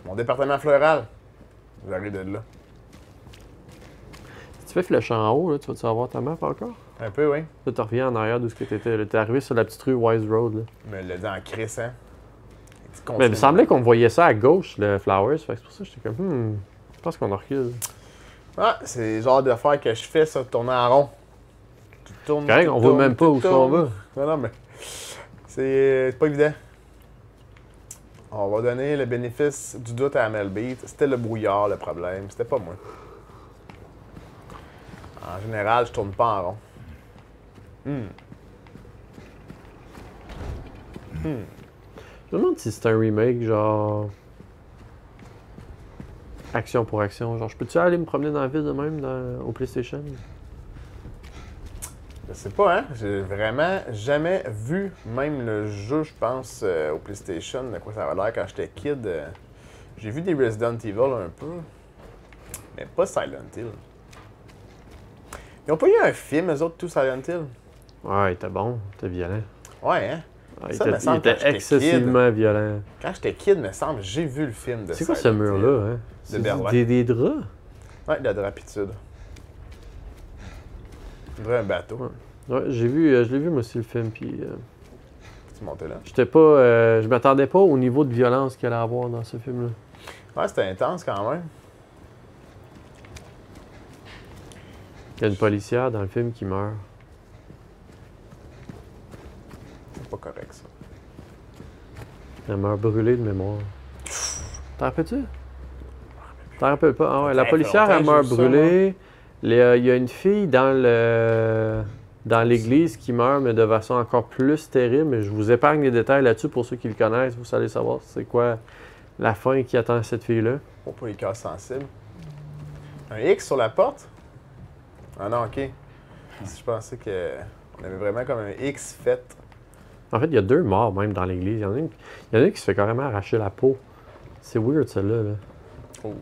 [SPEAKER 2] Mon département floral. J'arrive de là.
[SPEAKER 3] Si tu fais flécher en haut, là, tu vas-tu avoir ta map encore?
[SPEAKER 2] Un peu, oui.
[SPEAKER 3] Là, tu reviens en arrière d'où ce que t'étais. Là. T'es arrivé sur la petite rue Wise Road. Là.
[SPEAKER 2] Me l'a dit en crissant.
[SPEAKER 3] Mais il me semblait qu'on voyait ça à gauche, le Flowers. Fait que c'est pour ça que j'étais comme, je pense qu'on a recule.
[SPEAKER 2] Ah, c'est le genre d'affaire que je fais, ça, tourner en rond. Tu tournes,
[SPEAKER 3] Correct, on voit même pas où on va.
[SPEAKER 2] Non, non, mais c'est pas évident. On va donner le bénéfice du doute à Amel Beat. C'était le brouillard, le problème. C'était pas moi. En général, je tourne pas en rond.
[SPEAKER 3] Je me demande si c'est un remake, genre. Action pour action. Genre, je peux-tu aller me promener dans la ville de même au PlayStation?
[SPEAKER 2] Je sais pas, hein? J'ai vraiment jamais vu même le jeu, je pense, au PlayStation, de quoi ça avait l'air quand j'étais kid. J'ai vu des Resident Evil un peu, mais pas Silent Hill. Ils ont pas eu un film, eux autres, tout Silent Hill?
[SPEAKER 3] Ouais, il était bon, il était violent.
[SPEAKER 2] Ouais, hein?
[SPEAKER 3] Ouais,
[SPEAKER 2] Ça,
[SPEAKER 3] il
[SPEAKER 2] me
[SPEAKER 3] était,
[SPEAKER 2] semble,
[SPEAKER 3] il était
[SPEAKER 2] quand j'étais
[SPEAKER 3] excessivement violent.
[SPEAKER 2] Quand j'étais kid, me semble, j'ai vu le film de
[SPEAKER 3] C'est quoi ce
[SPEAKER 2] Silent
[SPEAKER 3] mur-là, hein?
[SPEAKER 2] De
[SPEAKER 3] C'est
[SPEAKER 2] Berlin.
[SPEAKER 3] des draps?
[SPEAKER 2] Ouais, de la drapitude. On dirait un bateau.
[SPEAKER 3] Ouais, j'ai vu, je l'ai vu moi aussi le film, puis
[SPEAKER 2] Tu montais là?
[SPEAKER 3] j'étais pas, je m'attendais pas au niveau de violence qu'il allait avoir dans ce film-là.
[SPEAKER 2] Ouais, c'était intense quand même.
[SPEAKER 3] Il y a une policière dans le film qui meurt.
[SPEAKER 2] C'est pas correct, ça.
[SPEAKER 3] Elle meurt brûlée de mémoire. T'en rappelles-tu? T'en rappelles pas? Ah ouais, la policière, elle meurt brûlée. Il y a une fille dans l'église qui meurt, mais de façon encore plus terrible. Mais je vous épargne les détails là-dessus pour ceux qui le connaissent. Vous allez savoir c'est quoi la fin qui attend cette fille-là.
[SPEAKER 2] Pour pas les cas sensibles. Un X sur la porte? Ah non, ok. Je pensais qu'on avait vraiment comme un X fait.
[SPEAKER 3] En fait, il y a 2 morts même dans l'église. Il y en a une qui se fait carrément arracher la peau. C'est weird, celle-là. Là.
[SPEAKER 2] Oh.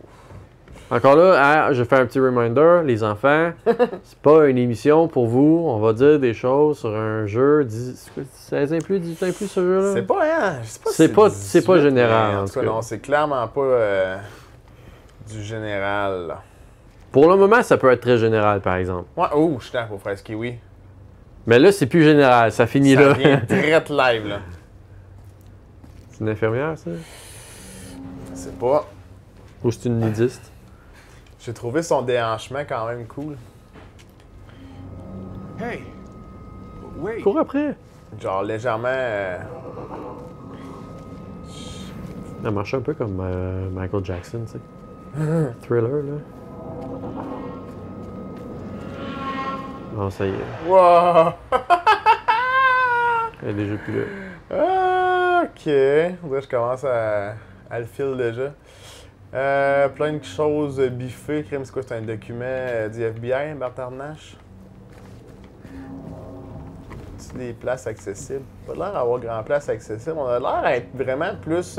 [SPEAKER 3] Encore là, je fais un petit reminder, les enfants, c'est pas une émission pour vous. On va dire des choses sur un jeu 16 ans plus, 18 ans plus, ce jeu-là.
[SPEAKER 2] C'est pas, hein? Je sais pas si
[SPEAKER 3] c'est pas
[SPEAKER 2] 18,
[SPEAKER 3] général,
[SPEAKER 2] mais
[SPEAKER 3] en
[SPEAKER 2] En
[SPEAKER 3] tout
[SPEAKER 2] tout cas,
[SPEAKER 3] cas.
[SPEAKER 2] non, c'est clairement pas du général. Là.
[SPEAKER 3] Pour le moment, ça peut être très général, par exemple.
[SPEAKER 2] Ouais, oh, je suis temps pour faire Kiwi.
[SPEAKER 3] Mais là, c'est plus général, ça finit
[SPEAKER 2] Ça
[SPEAKER 3] là.
[SPEAKER 2] vient direct live, là.
[SPEAKER 3] C'est une infirmière, ça?
[SPEAKER 2] C'est pas.
[SPEAKER 3] Ou c'est une nudiste?
[SPEAKER 2] J'ai trouvé son déhanchement quand même cool.
[SPEAKER 5] Hey, wait.
[SPEAKER 3] Cours après.
[SPEAKER 2] Genre légèrement.
[SPEAKER 3] Elle marche un peu comme Michael Jackson, tu sais. Thriller, là. Bon, ça y est.
[SPEAKER 2] Wow!
[SPEAKER 3] Elle est déjà plus là.
[SPEAKER 2] Ah, ok. Là, je commence à le fil déjà. Plein de choses biffées. Crime, c'est quoi? C'est un document du FBI, Bertrand Nash? C'est des places accessibles. Pas l'air d'avoir grand place accessible. On a l'air d'être vraiment plus.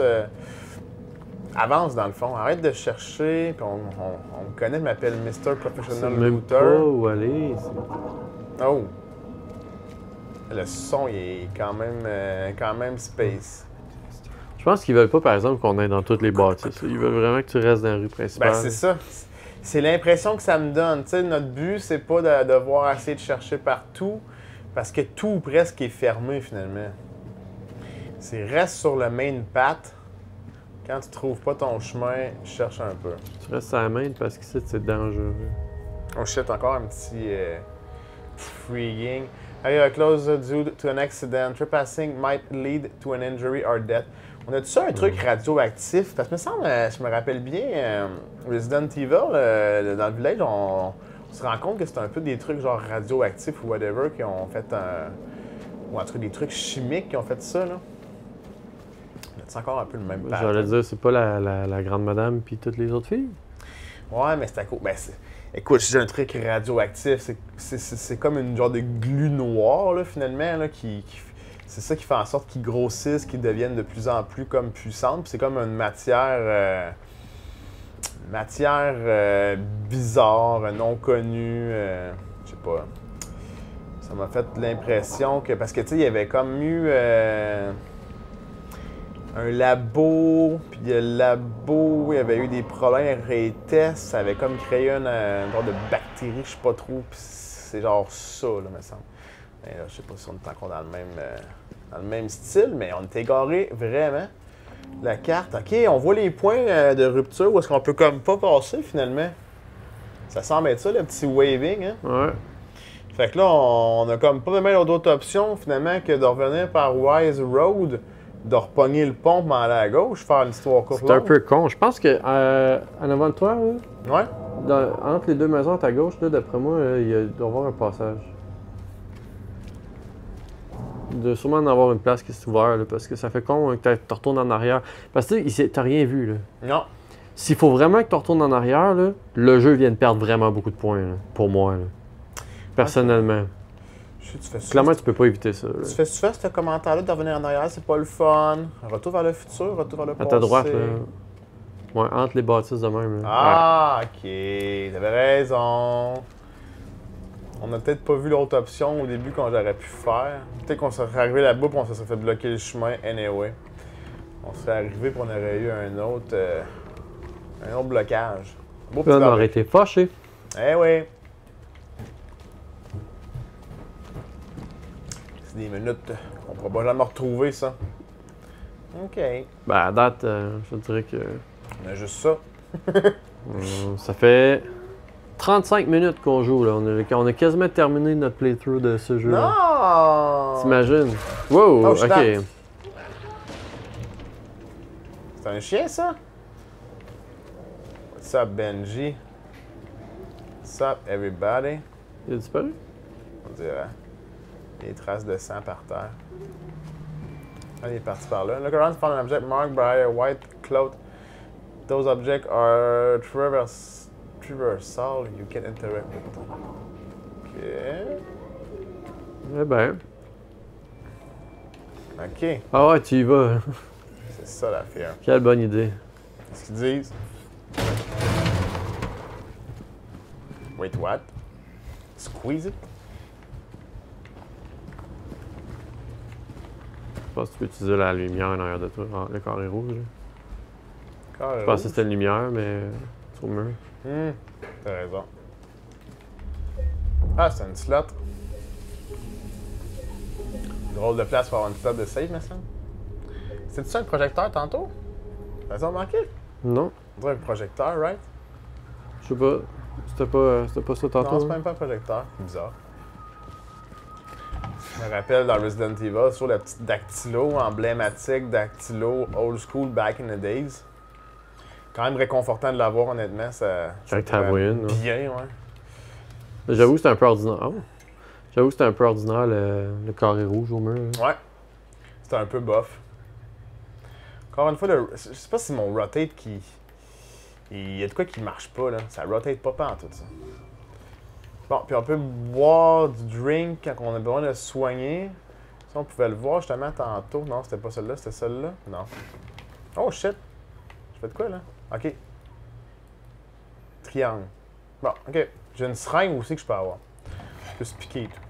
[SPEAKER 2] Avance dans le fond. Arrête de chercher. Puis on me connaît, je m'appelle Mr.
[SPEAKER 3] C'est
[SPEAKER 2] Professional
[SPEAKER 3] même
[SPEAKER 2] Looter.
[SPEAKER 3] pas où aller.
[SPEAKER 2] Oh! Le son, il est quand même space.
[SPEAKER 3] Je pense qu'ils veulent pas, par exemple, qu'on aille dans toutes les bâtisses. Ils veulent vraiment que tu restes dans la rue principale.
[SPEAKER 2] Ben, c'est ça. C'est l'impression que ça me donne. Tu sais, notre but, c'est pas de devoir essayer de chercher partout, parce que tout ou presque est fermé, finalement. C'est reste sur le main path. Quand tu trouves pas ton chemin, cherche un peu.
[SPEAKER 3] Tu restes à la main parce que c'est dangereux.
[SPEAKER 2] Oh shit, encore un petit freeing. Are close due to an accident. Trespassing might lead to an injury or death. On a-tu ça un truc radioactif? Parce que me semble, je me rappelle bien, Resident Evil, dans le village, on se rend compte que c'est un peu des trucs genre radioactifs ou whatever qui ont fait un. Ou en tout cas des trucs chimiques qui ont fait ça, là. C'est encore un peu le même pattern.
[SPEAKER 3] J'allais dire, c'est pas la grande madame puis toutes les autres filles?
[SPEAKER 2] Ouais, mais c'est à cause. Ben, écoute, je dis un truc radioactif, c'est comme une genre de glu noir, là, finalement, là, c'est ça qui fait en sorte qu'ils grossissent, qu'ils deviennent de plus en plus comme puissantes. Puis c'est comme une matière bizarre, non connue, je sais pas. Ça m'a fait l'impression que, parce que tu sais, il y avait comme eu un labo, puis le labo, il y avait eu des problèmes avec les tests, ça avait comme créé un genre de bactérie, je sais pas trop, puis c'est genre ça, là, me semble. Mais là, je sais pas si on est encore dans le même style, mais on est égaré vraiment. La carte, ok, on voit les points de rupture où est-ce qu'on peut comme pas passer finalement. Ça semble être ça, le petit waving, hein?
[SPEAKER 3] Ouais.
[SPEAKER 2] Fait que là, on a comme pas vraiment d'autres options finalement que de revenir par Wise Road, de repogner le pont pour aller à gauche, faire une histoire courte.
[SPEAKER 3] C'est un peu con. Je pense que en avant de toi, là,
[SPEAKER 2] Ouais.
[SPEAKER 3] entre les deux maisons à ta gauche, là, d'après moi, il doit y avoir un passage. Il doit sûrement en avoir une place qui s'est ouverte, là, parce que ça fait con que tu retournes en arrière. Parce que t'as rien vu, là.
[SPEAKER 2] Non.
[SPEAKER 3] S'il faut vraiment que tu retournes en arrière, là, le jeu vient de perdre vraiment beaucoup de points, là, pour moi, là. Personnellement.
[SPEAKER 2] Tu fais ça.
[SPEAKER 3] Clairement, tu peux pas éviter ça. Là.
[SPEAKER 2] Tu fais souvent ce commentaire-là de revenir en arrière, c'est pas le fun. Retour vers le futur, retour vers le passé.
[SPEAKER 3] À ta droite, là. Ouais, entre les bâtisses de même. Là.
[SPEAKER 2] Ah, ok. T'avais raison. On a peut-être pas vu l'autre option au début qu'on aurait pu faire. Peut-être qu'on serait arrivé là-bas et on se serait fait bloquer le chemin anyway. On serait arrivé et on aurait eu un autre blocage. Beau petit
[SPEAKER 3] On
[SPEAKER 2] barbecue.
[SPEAKER 3] aurait été fâchés.
[SPEAKER 2] Eh oui. C'est des minutes qu'on pourra pas jamais retrouver, ça. OK.
[SPEAKER 3] Ben, à date, je dirais que
[SPEAKER 2] On a juste ça.
[SPEAKER 3] ça fait 35 minutes qu'on joue. Là. On a quasiment terminé notre playthrough de ce jeu.
[SPEAKER 2] Non!
[SPEAKER 3] T'imagines? Wow,
[SPEAKER 2] Oh, je
[SPEAKER 3] ok.
[SPEAKER 2] tape. C'est un chien, ça? What's up, Benji? What's up, everybody?
[SPEAKER 3] Il a disparu?
[SPEAKER 2] On dirait. Des traces de sang par terre. Ah, il est parti par là. Look around to find an object marked by a white cloth. Those objects are traversal. You can interact with them. OK.
[SPEAKER 3] Eh ben.
[SPEAKER 2] OK.
[SPEAKER 3] Ah ouais, tu y vas.
[SPEAKER 2] C'est ça l'affaire.
[SPEAKER 3] Quelle bonne idée.
[SPEAKER 2] Qu'est-ce qu'ils disent? Wait, what? Squeeze it?
[SPEAKER 3] Je pense que tu peux utiliser la lumière en arrière de toi. Ah, le carré rouge. Là.
[SPEAKER 2] Carré
[SPEAKER 3] Je pensais que
[SPEAKER 2] rouge.
[SPEAKER 3] c'était une lumière, mais sur le mur.
[SPEAKER 2] T'as raison. Ah, c'est une slot. Drôle de place pour avoir une slot de save, me semble. C'était-tu ça le projecteur tantôt? T'as remarqué?
[SPEAKER 3] Non,
[SPEAKER 2] On dirait un projecteur, right?
[SPEAKER 3] je sais pas. C'était pas ça tantôt.
[SPEAKER 2] Non, c'est
[SPEAKER 3] hein?
[SPEAKER 2] même pas un projecteur. C'est bizarre. Je me rappelle dans Resident Evil, sur la petite dactylo, emblématique dactylo, old school back in the days. Quand même réconfortant de l'avoir, honnêtement. Ça
[SPEAKER 3] Quand t'as
[SPEAKER 2] pourrait
[SPEAKER 3] moyenne, ouais.
[SPEAKER 2] bien, ouais.
[SPEAKER 3] J'avoue que c'était un peu ordinaire. Oh. J'avoue que c'était un peu ordinaire le carré rouge au mur. Là.
[SPEAKER 2] Ouais, C'est un peu bof. Encore une fois, je sais pas si mon rotate qui... Il y a de quoi qui marche pas, là. Ça rotate pas en tout ça. Bon, puis on peut boire du drink quand on a besoin de se soigner. Ça, on pouvait le voir justement tantôt. Non, c'était pas celle-là, c'était celle-là. Non. Oh shit! Je fais de quoi, là? Ok. Triangle. Bon, ok. J'ai une seringue aussi que je peux avoir. Je peux se piquer et tout.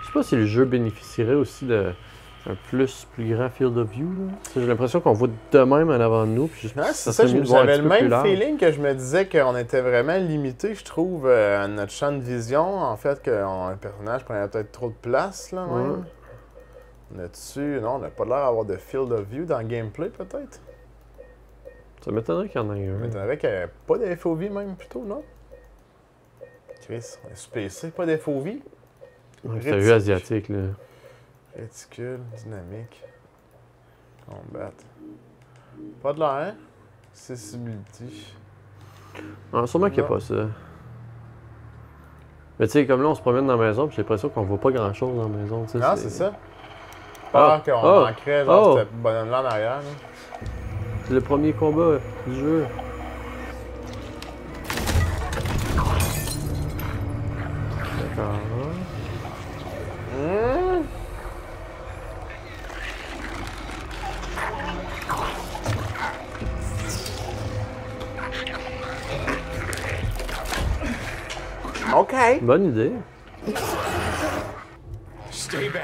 [SPEAKER 3] Je sais pas si le jeu bénéficierait aussi d'un plus grand field of view. Là. J'ai l'impression qu'on voit de même en avant de nous. Puis
[SPEAKER 2] Ouais, c'est
[SPEAKER 3] ça
[SPEAKER 2] ça,
[SPEAKER 3] serait mieux de voir un
[SPEAKER 2] j'avais
[SPEAKER 3] petit
[SPEAKER 2] le
[SPEAKER 3] peu plus
[SPEAKER 2] même
[SPEAKER 3] large.
[SPEAKER 2] feeling que je me disais qu'on était vraiment limité, je trouve, à notre champ de vision. En fait, qu'un personnage prenait peut-être trop de place, là, même.
[SPEAKER 3] Ouais.
[SPEAKER 2] On a-tu... Non, on n'a pas l'air d'avoir de field of view dans le gameplay, peut-être.
[SPEAKER 3] Ça m'étonnerait qu'il y en ait
[SPEAKER 2] Ça
[SPEAKER 3] un.
[SPEAKER 2] m'étonnerait qu'il n'y ait pas de FOV même, plutôt, non? Chris, on est sur PC, pas de FOV?
[SPEAKER 3] Ouais, c'est un jeu asiatique, là.
[SPEAKER 2] Réticule, dynamique, combat. Pas de l'air, hein? Accessibility.
[SPEAKER 3] Ah, sûrement qu'il n'y a
[SPEAKER 2] Non.
[SPEAKER 3] pas ça. Mais tu sais, comme là, on se promène dans la maison, puis j'ai l'impression qu'on voit pas grand-chose dans la maison. tu sais,
[SPEAKER 2] Non, c'est ça. Pas qu'on manquerait, genre, ce bonhomme-là en arrière, là.
[SPEAKER 3] C'est le premier combat du jeu. D'accord.
[SPEAKER 2] OK.
[SPEAKER 3] Bonne idée.
[SPEAKER 5] Stay back.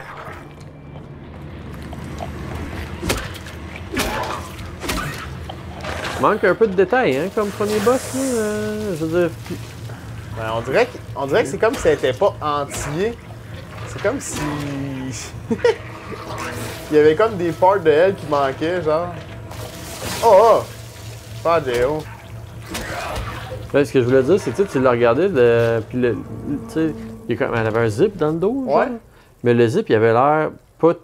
[SPEAKER 3] Manque un peu de détails, hein, comme premier boss, là. Je veux dire,
[SPEAKER 2] Ben, on dirait que c'est comme si elle était pas entier. C'est comme si... Il y avait comme des parts de elle qui manquaient, genre. Oh! Pas Déo.
[SPEAKER 3] là, ce que je voulais dire, c'est que tu le regardais, puis tu sais, elle avait un zip dans le dos, genre.
[SPEAKER 2] Ouais.
[SPEAKER 3] Mais le zip, il avait l'air pas,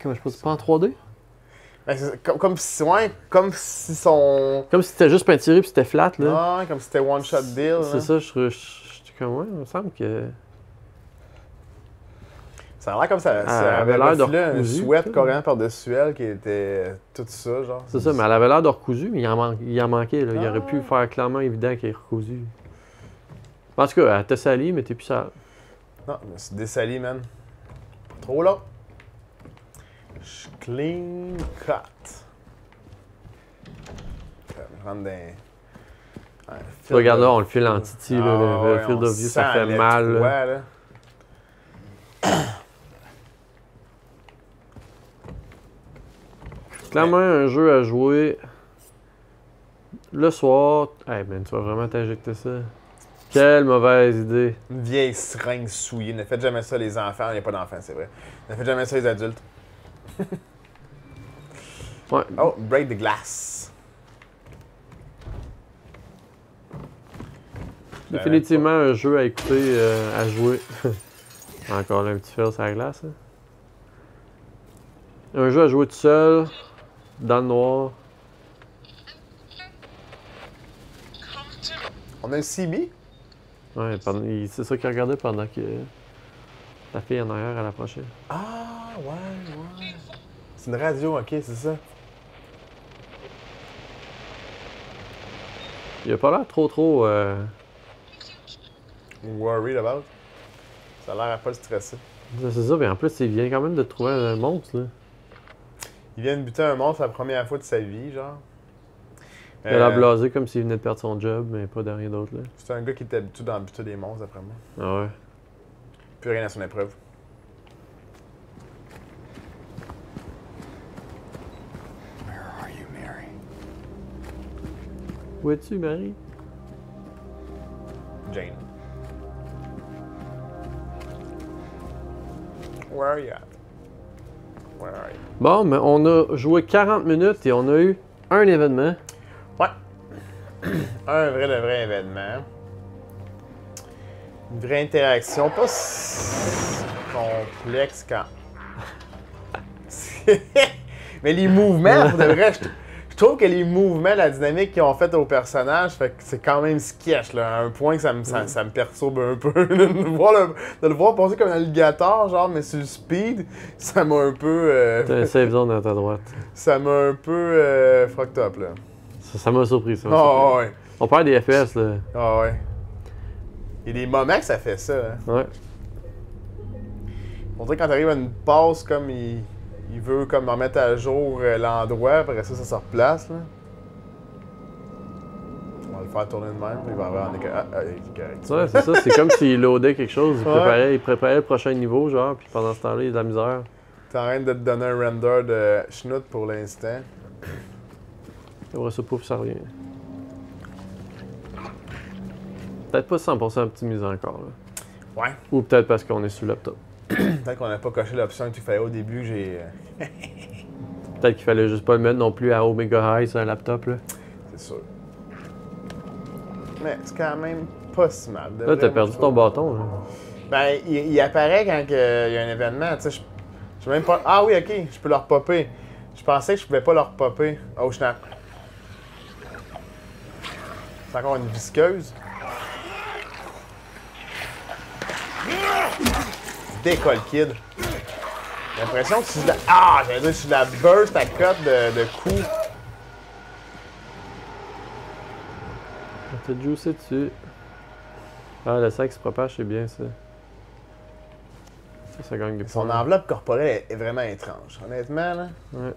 [SPEAKER 3] comment je peux dire, pas en 3D.
[SPEAKER 2] Ben, c'est comme si... Ouais, comme si son...
[SPEAKER 3] Comme si c'était juste peinturé puis c'était flat, là.
[SPEAKER 2] Ouais, comme si c'était one-shot deal.
[SPEAKER 3] C'est
[SPEAKER 2] là.
[SPEAKER 3] ça, j'étais comme, ouais, il me semble que...
[SPEAKER 2] Ça a l'air comme ça.
[SPEAKER 3] Elle
[SPEAKER 2] Ça
[SPEAKER 3] avait
[SPEAKER 2] avait
[SPEAKER 3] l'air de
[SPEAKER 2] refilé un
[SPEAKER 3] recousu,
[SPEAKER 2] sweat
[SPEAKER 3] tu sais.
[SPEAKER 2] coréen par-dessus elle qui était tout ça, genre.
[SPEAKER 3] C'est ça, mais elle avait l'air de recousu, mais il en manquait, là. Il aurait pu
[SPEAKER 2] Ah.
[SPEAKER 3] faire clairement évident qu'elle est recousue. En tout cas, elle t'a sali, mais t'es plus sale.
[SPEAKER 2] Non, je me suis dessali, man. Pas trop là. Je clean cut. Je rentre dans... Ouais,
[SPEAKER 3] Regarde là, on le file en titi, là,
[SPEAKER 2] Ah,
[SPEAKER 3] le
[SPEAKER 2] ouais,
[SPEAKER 3] field
[SPEAKER 2] on
[SPEAKER 3] of view, ça
[SPEAKER 2] sent
[SPEAKER 3] fait
[SPEAKER 2] le
[SPEAKER 3] mal, là.
[SPEAKER 2] toit, là.
[SPEAKER 3] Clairement, un jeu à jouer le soir. Hey, man, tu vas vraiment t'injecter ça. Quelle mauvaise idée.
[SPEAKER 2] Une vieille seringue souillée. Ne faites jamais ça, les enfants. Il n'y a pas d'enfants, c'est vrai. Ne faites jamais ça, les adultes.
[SPEAKER 3] Ouais.
[SPEAKER 2] Oh, break the glass.
[SPEAKER 3] Définitivement un jeu à écouter, à jouer. Encore là, un petit fail sur la glace. Hein. Un jeu à jouer tout seul, dans le noir.
[SPEAKER 2] On a un CB?
[SPEAKER 3] Ouais, c'est ça qu'il regardait pendant que la fille en arrière, elle approchait.
[SPEAKER 2] Ah, ouais. C'est une radio, ok, c'est ça.
[SPEAKER 3] Il a pas l'air trop.
[SPEAKER 2] Worried about. Ça a l'air à pas le stresser.
[SPEAKER 3] C'est ça, mais en plus, il vient quand même de trouver un monstre, là.
[SPEAKER 2] Il vient de buter un monstre la première fois de sa vie, genre.
[SPEAKER 3] Il a l'air blasé comme s'il venait de perdre son job, mais pas de rien d'autre, là.
[SPEAKER 2] C'est un gars qui était habitué dans buter des monstres, d'après moi.
[SPEAKER 3] Ah ouais.
[SPEAKER 2] Plus rien à son épreuve.
[SPEAKER 5] Where are you, Mary?
[SPEAKER 3] Où es-tu, Marie?
[SPEAKER 2] Jane. Where are you at? Where are you?
[SPEAKER 3] Bon, mais on a joué 40 minutes et on a eu un événement.
[SPEAKER 2] Ouais. Un vrai, de vrai événement. Une vraie interaction, pas si complexe quand. Mais les mouvements, pour de vrai, je trouve que les mouvements, la dynamique qu'ils ont faite au personnage, fait que c'est quand même sketch, là, à un point que ça me perturbe un peu. de le voir passer comme un alligator, genre, mais sur le speed, ça m'a un peu...
[SPEAKER 3] T'as un safe zone à ta droite.
[SPEAKER 2] Ça m'a un peu fucked up, là.
[SPEAKER 3] Ça m'a surpris, ça.
[SPEAKER 2] Ah ouais.
[SPEAKER 3] On parle des FPS, là.
[SPEAKER 2] Ah ouais. Il y a des moments que ça fait ça, hein.
[SPEAKER 3] Ouais.
[SPEAKER 2] On dirait que quand t'arrives à une passe, comme il veut comme remettre à jour l'endroit, après ça se replace, là. On va le faire tourner de même, puis il va avoir... il est correct.
[SPEAKER 3] Ouais, c'est ça. C'est comme s'il loadait quelque chose. Il préparait le prochain niveau, genre, puis pendant ce temps-là, il y a de la misère.
[SPEAKER 2] T'es en train de te donner un render de schnout pour l'instant.
[SPEAKER 3] Après ça, pouf, ça revient. Peut-être pas 100% optimisé encore, là.
[SPEAKER 2] Ouais.
[SPEAKER 3] Ou peut-être parce qu'on est sur le laptop.
[SPEAKER 2] Peut-être qu'on n'a pas coché l'option que tu fallait au début, j'ai...
[SPEAKER 3] Peut-être qu'il fallait juste pas le mettre non plus à Omega High sur un laptop, là.
[SPEAKER 2] C'est sûr. Mais c'est quand même pas si mal.
[SPEAKER 3] Là, t'as perdu ton bâton, là.
[SPEAKER 2] Ben, il apparaît quand il y a un événement, tu sais, je sais même pas... Ah oui, ok, je peux leur popper. Je pensais que je pouvais pas leur popper. Oh, snap. C'est encore une visqueuse. Décolle, kid. J'ai l'impression que si je la... Ah! J'allais dire, si je la burst à cote de coups.
[SPEAKER 3] On t'a juicé dessus. Ah, le sac se propage, c'est bien, ça. Ça gagne des
[SPEAKER 2] Son
[SPEAKER 3] points.
[SPEAKER 2] enveloppe corporelle est vraiment étrange. Honnêtement, là.
[SPEAKER 3] Ouais.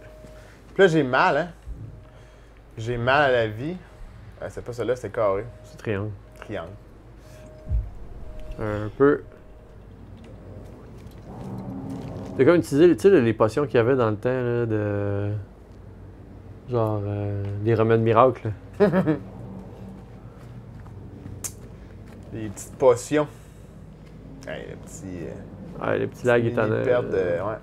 [SPEAKER 2] Puis là, j'ai mal, hein. J'ai mal à la vie. C'est pas ça là, c'est carré.
[SPEAKER 3] C'est triangle.
[SPEAKER 2] Triangle.
[SPEAKER 3] Un peu. T'as comme utilisé, tu sais, les potions qu'il y avait dans le temps, là, de... Genre, des remèdes miracles, là.
[SPEAKER 2] Des petites potions. Hey, le petit...
[SPEAKER 3] Ouais, les petits lags étonnants.
[SPEAKER 2] Ouais.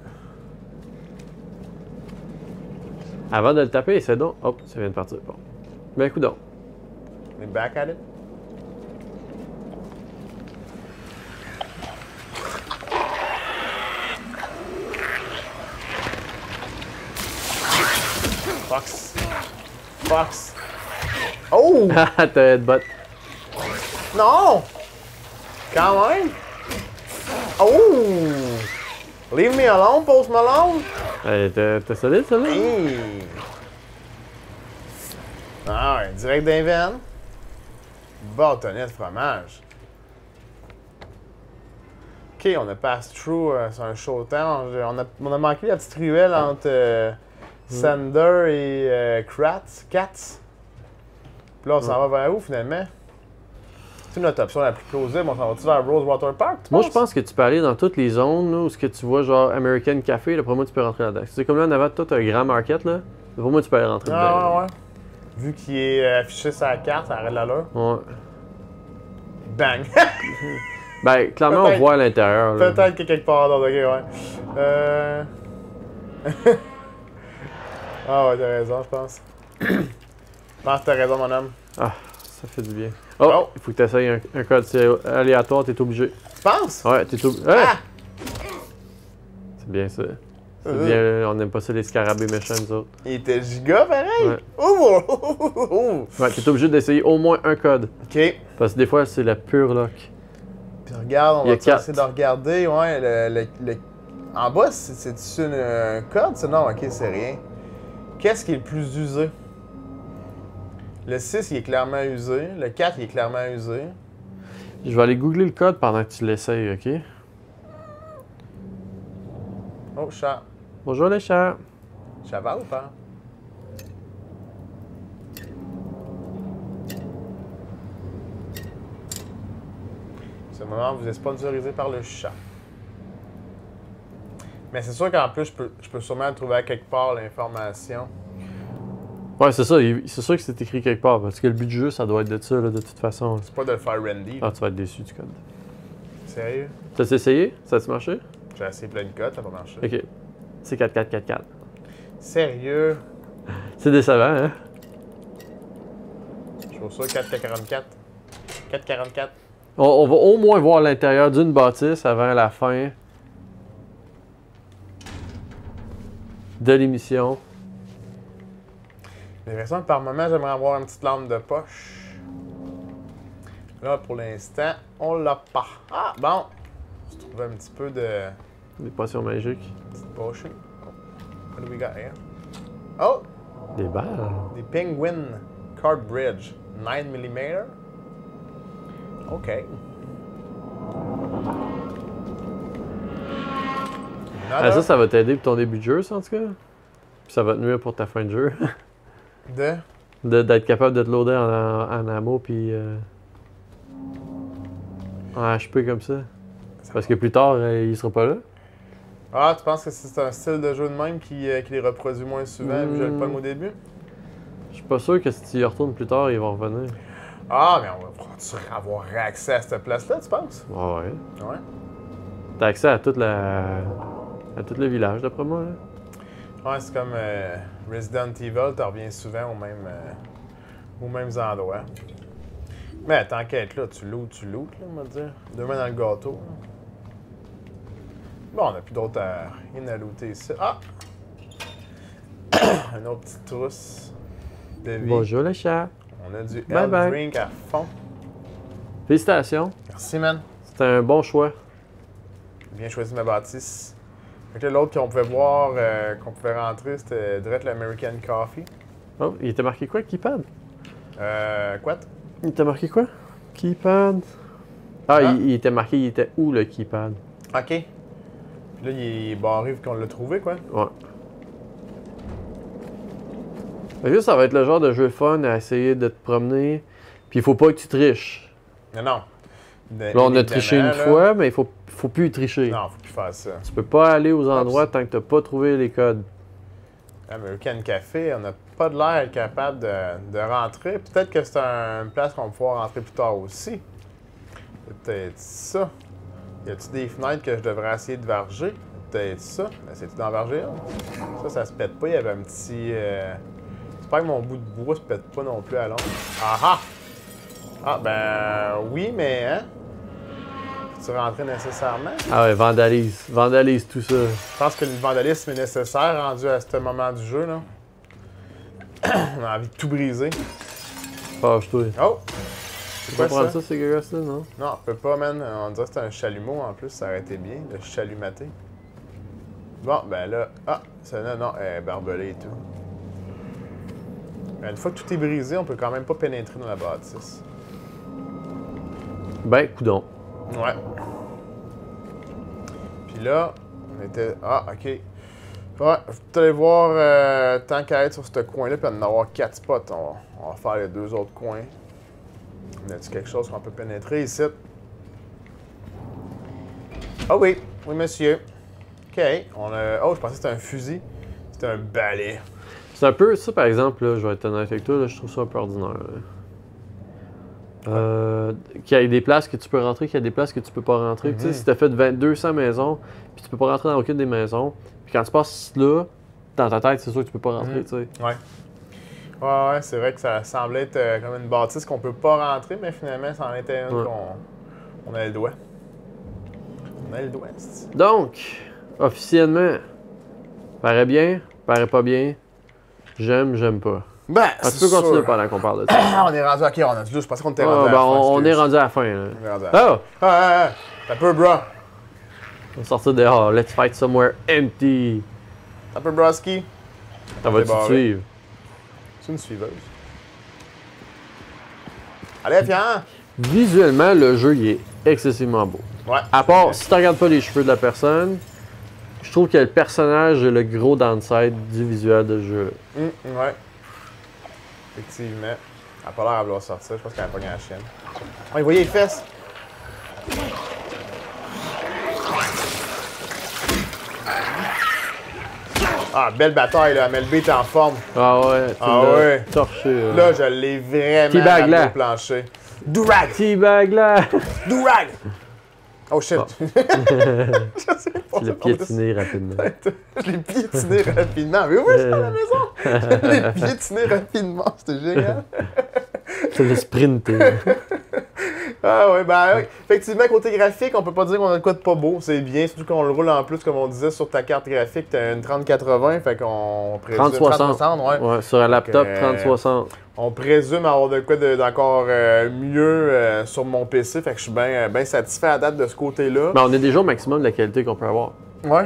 [SPEAKER 3] Avant de le taper, c'est donc. Hop, ça vient de partir. Bon. Ben, coup donc.
[SPEAKER 2] Mais back at it. Fox. Fox. Oh!
[SPEAKER 3] T'as headbutt.
[SPEAKER 2] Non! Quand même! Oh! Leave me alone, Post Malone!
[SPEAKER 3] Hey, t'es solide, ça, là?
[SPEAKER 2] Hey! Ah ouais, direct d'un veine. Bâtonnet de fromage. Ok, on a pass through sur un showtime. On a manqué la petite ruelle entre Sander et Katz. Puis là, on s'en va vers où finalement? C'est notre option la plus plausible. On s'en va-tu vers Rosewater Park?
[SPEAKER 3] Moi, je pense que tu peux aller dans toutes les zones là, où ce que tu vois, genre American Café, là, pour moi, tu peux rentrer là-dedans. C'est comme là, en avant, toi, t'as un grand market, là. Pour moi, tu peux aller rentrer dedans.
[SPEAKER 2] Ah ouais. Vu qu'il est affiché sur la carte, ça arrête l'allure.
[SPEAKER 3] Ouais.
[SPEAKER 2] Bang!
[SPEAKER 3] Ben, clairement, on voit à l'intérieur. là.
[SPEAKER 2] Peut-être que quelque part d'autre, ok, ouais. Ah ouais, t'as raison, je pense. Je pense que t'as raison, mon homme.
[SPEAKER 3] Ah, ça fait du bien. Oh, il faut que tu essayes un code aléatoire, t'es obligé.
[SPEAKER 2] Tu penses?
[SPEAKER 3] Ouais, t'es obligé.
[SPEAKER 2] Ah!
[SPEAKER 3] C'est bien ça. C'est bien, on n'aime pas ça les scarabées méchants, nous autres.
[SPEAKER 2] Il était giga, pareil?
[SPEAKER 3] Ouais.
[SPEAKER 2] Oh!
[SPEAKER 3] Ouais, t'es obligé d'essayer au moins un code.
[SPEAKER 2] Ok.
[SPEAKER 3] Parce que des fois, c'est la pure luck.
[SPEAKER 2] Puis regarde, on
[SPEAKER 3] Il y a
[SPEAKER 2] va
[SPEAKER 3] quatre.
[SPEAKER 2] essayer de regarder, ouais, En bas, c'est-tu un code? Ça? Non, ok, c'est rien. Qu'est-ce qui est le plus usé? Le 6, il est clairement usé. Le 4, il est clairement usé.
[SPEAKER 3] Je vais aller googler le code pendant que tu l'essayes, ok?
[SPEAKER 2] Oh, chat.
[SPEAKER 3] Bonjour les chats.
[SPEAKER 2] Ça va ou pas? Ce moment, vous êtes sponsorisé par le chat. Mais c'est sûr qu'en plus, je peux sûrement trouver à quelque part l'information.
[SPEAKER 3] Ouais, c'est ça. C'est sûr que c'est écrit quelque part. Parce que le but du jeu, ça doit être de ça, là, de toute façon.
[SPEAKER 2] C'est pas de le faire Randy.
[SPEAKER 3] Ah, tu vas être déçu du code.
[SPEAKER 2] Sérieux?
[SPEAKER 3] T'as essayé? Ça a-tu marché?
[SPEAKER 2] J'ai essayé plein de codes, ça n'a pas marché.
[SPEAKER 3] Ok. C'est 4444.
[SPEAKER 2] Sérieux?
[SPEAKER 3] C'est décevant, hein?
[SPEAKER 2] Je trouve ça 444. 444.
[SPEAKER 3] On va au moins voir l'intérieur d'une bâtisse avant la fin de l'émission.
[SPEAKER 2] J'ai l'impression que par moment, j'aimerais avoir une petite lampe de poche. Là, pour l'instant, on l'a pas. Ah, bon! Je trouvais un petit peu de
[SPEAKER 3] Des potions magiques.
[SPEAKER 2] petite potion. Oh. What do we got here? Oh!
[SPEAKER 3] Des balles.
[SPEAKER 2] Des Penguin Card Bridge. 9mm. OK.
[SPEAKER 3] Ah, ça va t'aider pour ton début de jeu, ça, en tout cas. Puis ça va te nuire pour ta fin de jeu. D'être capable de te loader en ammo, puis en HP comme ça. Parce que plus tard, il sera pas là.
[SPEAKER 2] Ah, tu penses que c'est un style de jeu de même qui les reproduit moins souvent, vu que je le pomme au début?
[SPEAKER 3] Je suis pas sûr que si tu y retournes plus tard, ils vont revenir.
[SPEAKER 2] Ah, mais on va pouvoir avoir accès à cette place-là, tu penses?
[SPEAKER 3] Ouais.
[SPEAKER 2] Ouais.
[SPEAKER 3] T'as accès à toute à tout le village, d'après moi. Là.
[SPEAKER 2] Ouais, c'est comme Resident Evil, tu reviens souvent aux mêmes endroits. Mais tant qu'à être là, tu lootes, là, on va dire. Deux mains dans le gâteau. Là. Bon, on n'a plus d'autres rien à looter ici. Ah! Une autre petite trousse de vie.
[SPEAKER 3] Bonjour le chat.
[SPEAKER 2] On a du
[SPEAKER 3] Bye
[SPEAKER 2] health
[SPEAKER 3] bye.
[SPEAKER 2] drink à fond.
[SPEAKER 3] Félicitations.
[SPEAKER 2] Merci, man.
[SPEAKER 3] C'était un bon choix.
[SPEAKER 2] Bien choisi ma bâtisse. Fait que là, l'autre qu'on pouvait voir, qu'on pouvait rentrer, c'était direct l'American Coffee.
[SPEAKER 3] Oh, il était marqué quoi, keypad?
[SPEAKER 2] Quoi?
[SPEAKER 3] Il était marqué quoi? Keypad. Ah,
[SPEAKER 2] Ah.
[SPEAKER 3] il était marqué, il était où le keypad?
[SPEAKER 2] OK. Puis là, il est barré vu qu'on l'a trouvé, quoi.
[SPEAKER 3] Ouais. Fait que ça va être le genre de jeu fun à essayer de te promener. Puis il faut pas que tu triches.
[SPEAKER 2] Non, non.
[SPEAKER 3] Là, on a triché une fois, mais il faut plus y tricher.
[SPEAKER 2] Non, faut plus faire ça.
[SPEAKER 3] Tu peux pas aller aux endroits tant que t'as pas trouvé les codes.
[SPEAKER 2] American Café, on n'a pas de l'air capable de rentrer. Peut-être que c'est une place qu'on va pouvoir rentrer plus tard aussi. C'est peut-être ça. Y a-t-il des fenêtres que je devrais essayer de varger? Peut-être ça. Essayes-tu d'en varger? Ça se pète pas. Il y avait un petit... J'espère que mon bout de bois se pète pas non plus à l'ombre. Ah ah! Ah, ben oui, mais hein? Peux-tu rentrer nécessairement?
[SPEAKER 3] Ah ouais, vandalise. Vandalise tout ça.
[SPEAKER 2] Je pense que le vandalisme est nécessaire rendu à ce moment du jeu, là. On a envie de tout briser.
[SPEAKER 3] Fâche-toi.
[SPEAKER 2] Oh!
[SPEAKER 3] Tu
[SPEAKER 2] C'est
[SPEAKER 3] peux
[SPEAKER 2] quoi
[SPEAKER 3] pas prendre
[SPEAKER 2] ça?
[SPEAKER 3] ça, ces gars-là, non?
[SPEAKER 2] Non, on peut pas, man. On dirait que c'est un chalumeau en plus, ça aurait été bien, de chalumater. Bon, ben là. Ah, celle-là, non, elle est barbelée et tout. Mais une fois que tout est brisé, on peut quand même pas pénétrer dans la bâtisse.
[SPEAKER 3] Ben, coudon.
[SPEAKER 2] Ouais. Puis là, on était. Ah, ok. Ouais, vous allez voir, tant qu'à être sur ce coin-là, puis en avoir 4 spots. On va faire les 2 autres coins. Y a-t-il quelque chose qu'on peut pénétrer ici? Ah oui, oui, monsieur. OK. On a... Oh, je pensais que c'était un fusil. C'était un balai.
[SPEAKER 3] C'est un peu ça, par exemple, là, je vais être honnête avec toi, là, je trouve ça un peu ordinaire. Qu'il y ait des places que tu peux rentrer, qu'il y a des places que tu peux pas rentrer. Tu sais, si tu as fait 200 maisons, puis tu peux pas rentrer dans aucune des maisons, puis quand tu passes là, dans ta tête, c'est sûr que tu peux pas rentrer, tu sais.
[SPEAKER 2] Ouais. Ouais, c'est vrai que ça semblait être comme une bâtisse qu'on peut pas rentrer, mais finalement, ça en était une qu'on avait le doigt. On a le doigt, c'est...
[SPEAKER 3] Donc, officiellement, paraît bien, paraît pas bien, j'aime pas.
[SPEAKER 2] Ben,
[SPEAKER 3] Ah, tu peux continuer pendant qu'on parle de ça.
[SPEAKER 2] Ah, on est rendu... OK, on a je pensais qu'on était rendu à la
[SPEAKER 3] Ben,
[SPEAKER 2] fin.
[SPEAKER 3] on est
[SPEAKER 2] excuse.
[SPEAKER 3] rendu à la fin. Là.
[SPEAKER 2] On est rendu à la fin.
[SPEAKER 3] Oh!
[SPEAKER 2] Ah, t'as peu, bro.
[SPEAKER 3] On va sortir dehors. Let's fight somewhere empty.
[SPEAKER 2] T'as peu, broski.
[SPEAKER 3] Ça va-tu te
[SPEAKER 2] débarré.
[SPEAKER 3] suivre?
[SPEAKER 2] C'est une suiveuse. Allez, viens!
[SPEAKER 3] Visuellement, le jeu il est excessivement beau.
[SPEAKER 2] Ouais.
[SPEAKER 3] À part, si tu regardes pas les cheveux de la personne, je trouve que le personnage est le gros downside du visuel de ce jeu.
[SPEAKER 2] Ouais. Effectivement. Elle a pas l'air à vouloir sortir. Je pense qu'elle a pas gagné la chienne. Oh, il voyait les fesses! Ah, belle bataille, là. MLB est en forme.
[SPEAKER 3] Ah ouais, tu
[SPEAKER 2] Ah
[SPEAKER 3] l'as
[SPEAKER 2] ouais.
[SPEAKER 3] torché.
[SPEAKER 2] Là, je l'ai vraiment
[SPEAKER 3] Teabag,
[SPEAKER 2] ramené
[SPEAKER 3] là.
[SPEAKER 2] au plancher. Durag!
[SPEAKER 3] T-bag là!
[SPEAKER 2] Durag! Oh shit! Je sais pas.
[SPEAKER 3] Tu l'as piétiné rapidement.
[SPEAKER 2] Je l'ai piétiné rapidement. Mais oui, c'est à la maison! Je l'ai piétiné rapidement. C'était génial.
[SPEAKER 3] Tu l'as sprinté.
[SPEAKER 2] Ah oui, ben oui. Effectivement, côté graphique, on peut pas dire qu'on a de quoi de pas beau. C'est bien, surtout qu'on le roule en plus, comme on disait, sur ta carte graphique, t'as une 3080, fait qu'on présume...
[SPEAKER 3] 3060.
[SPEAKER 2] ouais.
[SPEAKER 3] Ouais, sur un laptop,
[SPEAKER 2] Donc,
[SPEAKER 3] 3060.
[SPEAKER 2] On présume avoir de quoi d'encore mieux sur mon PC, fait que je suis bien satisfait à date de ce côté-là.
[SPEAKER 3] Mais on est déjà au maximum de la qualité qu'on peut avoir.
[SPEAKER 2] Ouais.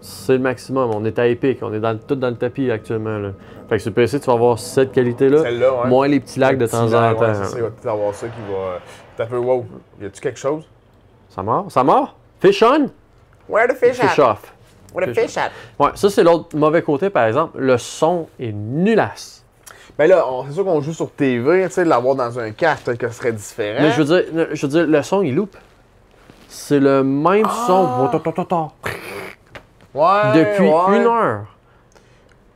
[SPEAKER 3] C'est le maximum. On est à Epic. On est tout dans le tapis actuellement. Là. Fait que sur PC, tu vas avoir cette qualité-là.
[SPEAKER 2] Celle-là, ouais.
[SPEAKER 3] Moins les petits lags de temps en temps.
[SPEAKER 2] Ouais, c'est ça, il va peut-être avoir ça qui va... T'as un peu, wow, y a-tu quelque chose?
[SPEAKER 3] Ça mord? Ça mord? Fish on?
[SPEAKER 2] Where the fish
[SPEAKER 3] Fish
[SPEAKER 2] at?
[SPEAKER 3] off.
[SPEAKER 2] Where the fish at?
[SPEAKER 3] Ouais, ça c'est l'autre mauvais côté par exemple. Le son est nulasse.
[SPEAKER 2] Ben là, c'est sûr qu'on joue sur TV, tu sais, l'avoir dans un casque, peut-être que ce serait différent.
[SPEAKER 3] Mais je veux dire, le son il loupe. C'est le même son.
[SPEAKER 2] Ouais,
[SPEAKER 3] Depuis
[SPEAKER 2] ouais.
[SPEAKER 3] 1 heure.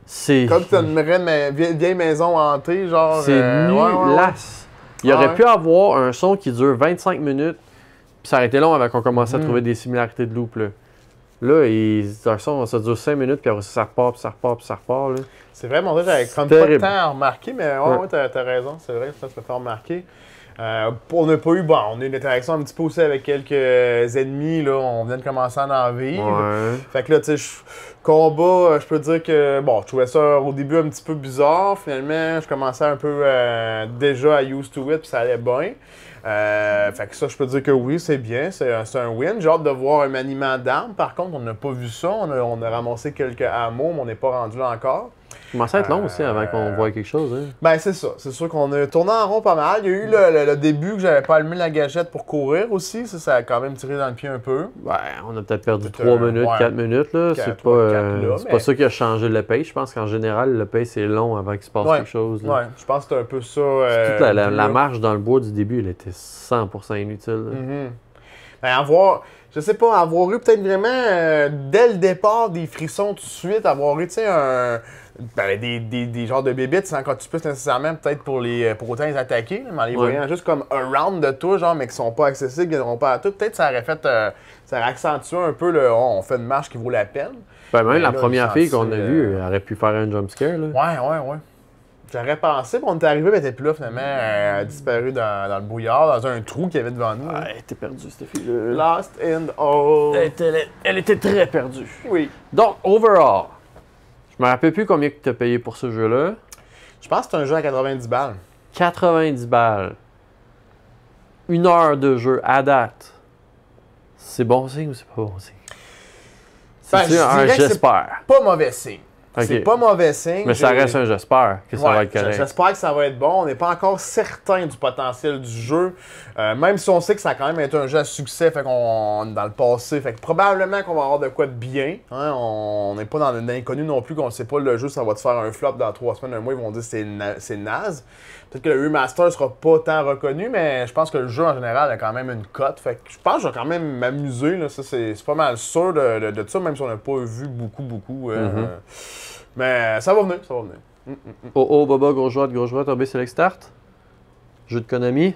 [SPEAKER 3] C'est.
[SPEAKER 2] Comme tu aimerais une vieille maison hantée, genre...
[SPEAKER 3] C'est nulasse. Il aurait pu avoir un son qui dure 25 minutes, puis ça aurait été long avant qu'on commence à trouver des similarités de loop. Là, un son, ça dure 5 minutes, puis après ça repart, puis ça repart, puis ça repart. Là.
[SPEAKER 2] C'est vrai, mon Dieu, j'avais comme pas de temps à remarquer, mais ouais, t'as raison, c'est vrai, ça se fait remarquer. On n'a pas eu, bon, on a eu une interaction un petit peu aussi avec quelques ennemis, là, on vient de commencer à en vivre.
[SPEAKER 3] Ouais.
[SPEAKER 2] Fait que là, tu sais, combat, je peux dire que, bon, je trouvais ça au début un petit peu bizarre, finalement, je commençais un peu déjà à used to it, puis ça allait bien. Fait que ça, je peux dire que oui, c'est bien, c'est un win. J'ai hâte de voir un maniement d'armes, par contre, on n'a pas vu ça, on a ramassé quelques hameaux, mais on n'est pas rendu là encore.
[SPEAKER 3] Ça commence à être long aussi avant qu'on voie quelque chose. Hein.
[SPEAKER 2] Ben, c'est ça. C'est sûr qu'on a tourné en rond pas mal. Il y a eu le début que j'avais pas allumé la gâchette pour courir aussi. Ça a quand même tiré dans le pied un peu.
[SPEAKER 3] Ben, on a peut-être perdu 3 minutes, 4 minutes. Là. C'est pas ça qui a changé le pace. Je pense qu'en général, le pace est long avant qu'il se passe quelque chose. Là.
[SPEAKER 2] Ouais, je pense que c'est un peu ça.
[SPEAKER 3] Toute la marche dans le bois du début, elle était 100% inutile.
[SPEAKER 2] Ben, je sais pas, avoir eu peut-être vraiment, dès le départ, des frissons tout de suite, avoir eu, tu sais, des genres de bébites sans quand tu puisses nécessairement, peut-être pour autant les attaquer, mais en les voyant juste comme around de toi, genre, mais qui sont pas accessibles, qui n'auront pas à tout, peut-être ça aurait fait, ça aurait accentué un peu le on fait une marche qui vaut la peine.
[SPEAKER 3] Ben, même la première fille qu'on a vue, elle aurait pu faire un jumpscare.
[SPEAKER 2] Ouais. J'aurais pensé, puis on est arrivé, mais elle était plus là, finalement, elle a disparu dans le brouillard, dans un trou qu'il y avait devant nous.
[SPEAKER 3] Elle était perdue, cette fille-là.
[SPEAKER 2] Lost in all.
[SPEAKER 3] Elle était très perdue.
[SPEAKER 2] Oui.
[SPEAKER 3] Donc, overall, je me rappelle plus combien tu as payé pour ce jeu-là.
[SPEAKER 2] Je pense que c'est un jeu à 90 balles.
[SPEAKER 3] 90 balles. 1 heure de jeu à date. C'est bon signe ou c'est pas bon signe? C'est un j'espère.
[SPEAKER 2] Pas mauvais signe.
[SPEAKER 3] Okay.
[SPEAKER 2] C'est pas mauvais signe.
[SPEAKER 3] Mais ça reste un j'espère que ça va être correct.
[SPEAKER 2] J'espère que ça va être bon. On n'est pas encore certain du potentiel du jeu. Même si on sait que ça a quand même été un jeu à succès, fait qu'on est dans le passé. Fait que probablement qu'on va avoir de quoi de bien. Hein? On n'est pas dans l'inconnu non plus, qu'on ne sait pas le jeu, ça va te faire un flop dans 3 semaines, un mois, ils vont dire que c'est naze. Peut-être que le remaster sera pas tant reconnu, mais je pense que le jeu en général a quand même une cote. Fait que je pense que je vais quand même m'amuser. Là. Ça, c'est pas mal sûr de ça, même si on n'a pas vu beaucoup. Mais ça va venir.
[SPEAKER 3] Oh, Boba, gros joueur, OB Select Start. Jeu de Konami.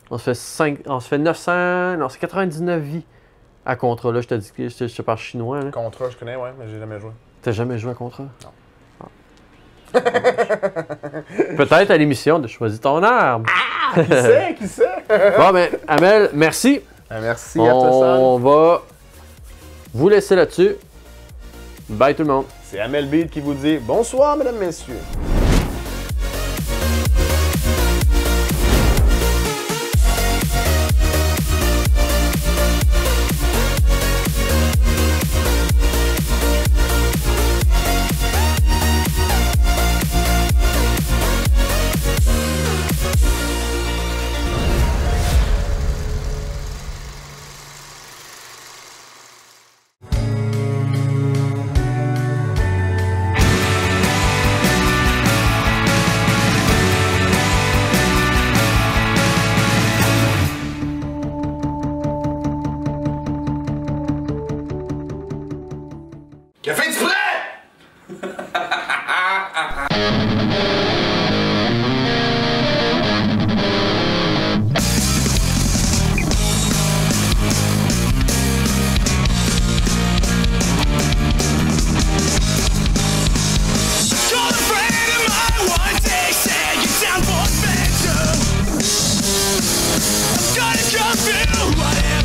[SPEAKER 3] On se fait 900. Non, c'est 99 vies à Contra. Là, je te parle chinois. Là.
[SPEAKER 2] Contra, je connais, ouais, mais j'ai jamais joué.
[SPEAKER 3] T'as jamais joué à Contra?
[SPEAKER 2] Non.
[SPEAKER 3] Peut-être à l'émission de Choisis ton arme.
[SPEAKER 2] Ah! Qui sait?
[SPEAKER 3] Bon, ben, Amel, merci.
[SPEAKER 2] Merci à toi,
[SPEAKER 3] On va vous laisser là-dessus. Bye tout le monde.
[SPEAKER 2] C'est Amel Beat qui vous dit bonsoir, mesdames, messieurs.
[SPEAKER 5] Café du prêt!
[SPEAKER 7] Call a friend of mine one day, said you sound for adventure. I'm gonna what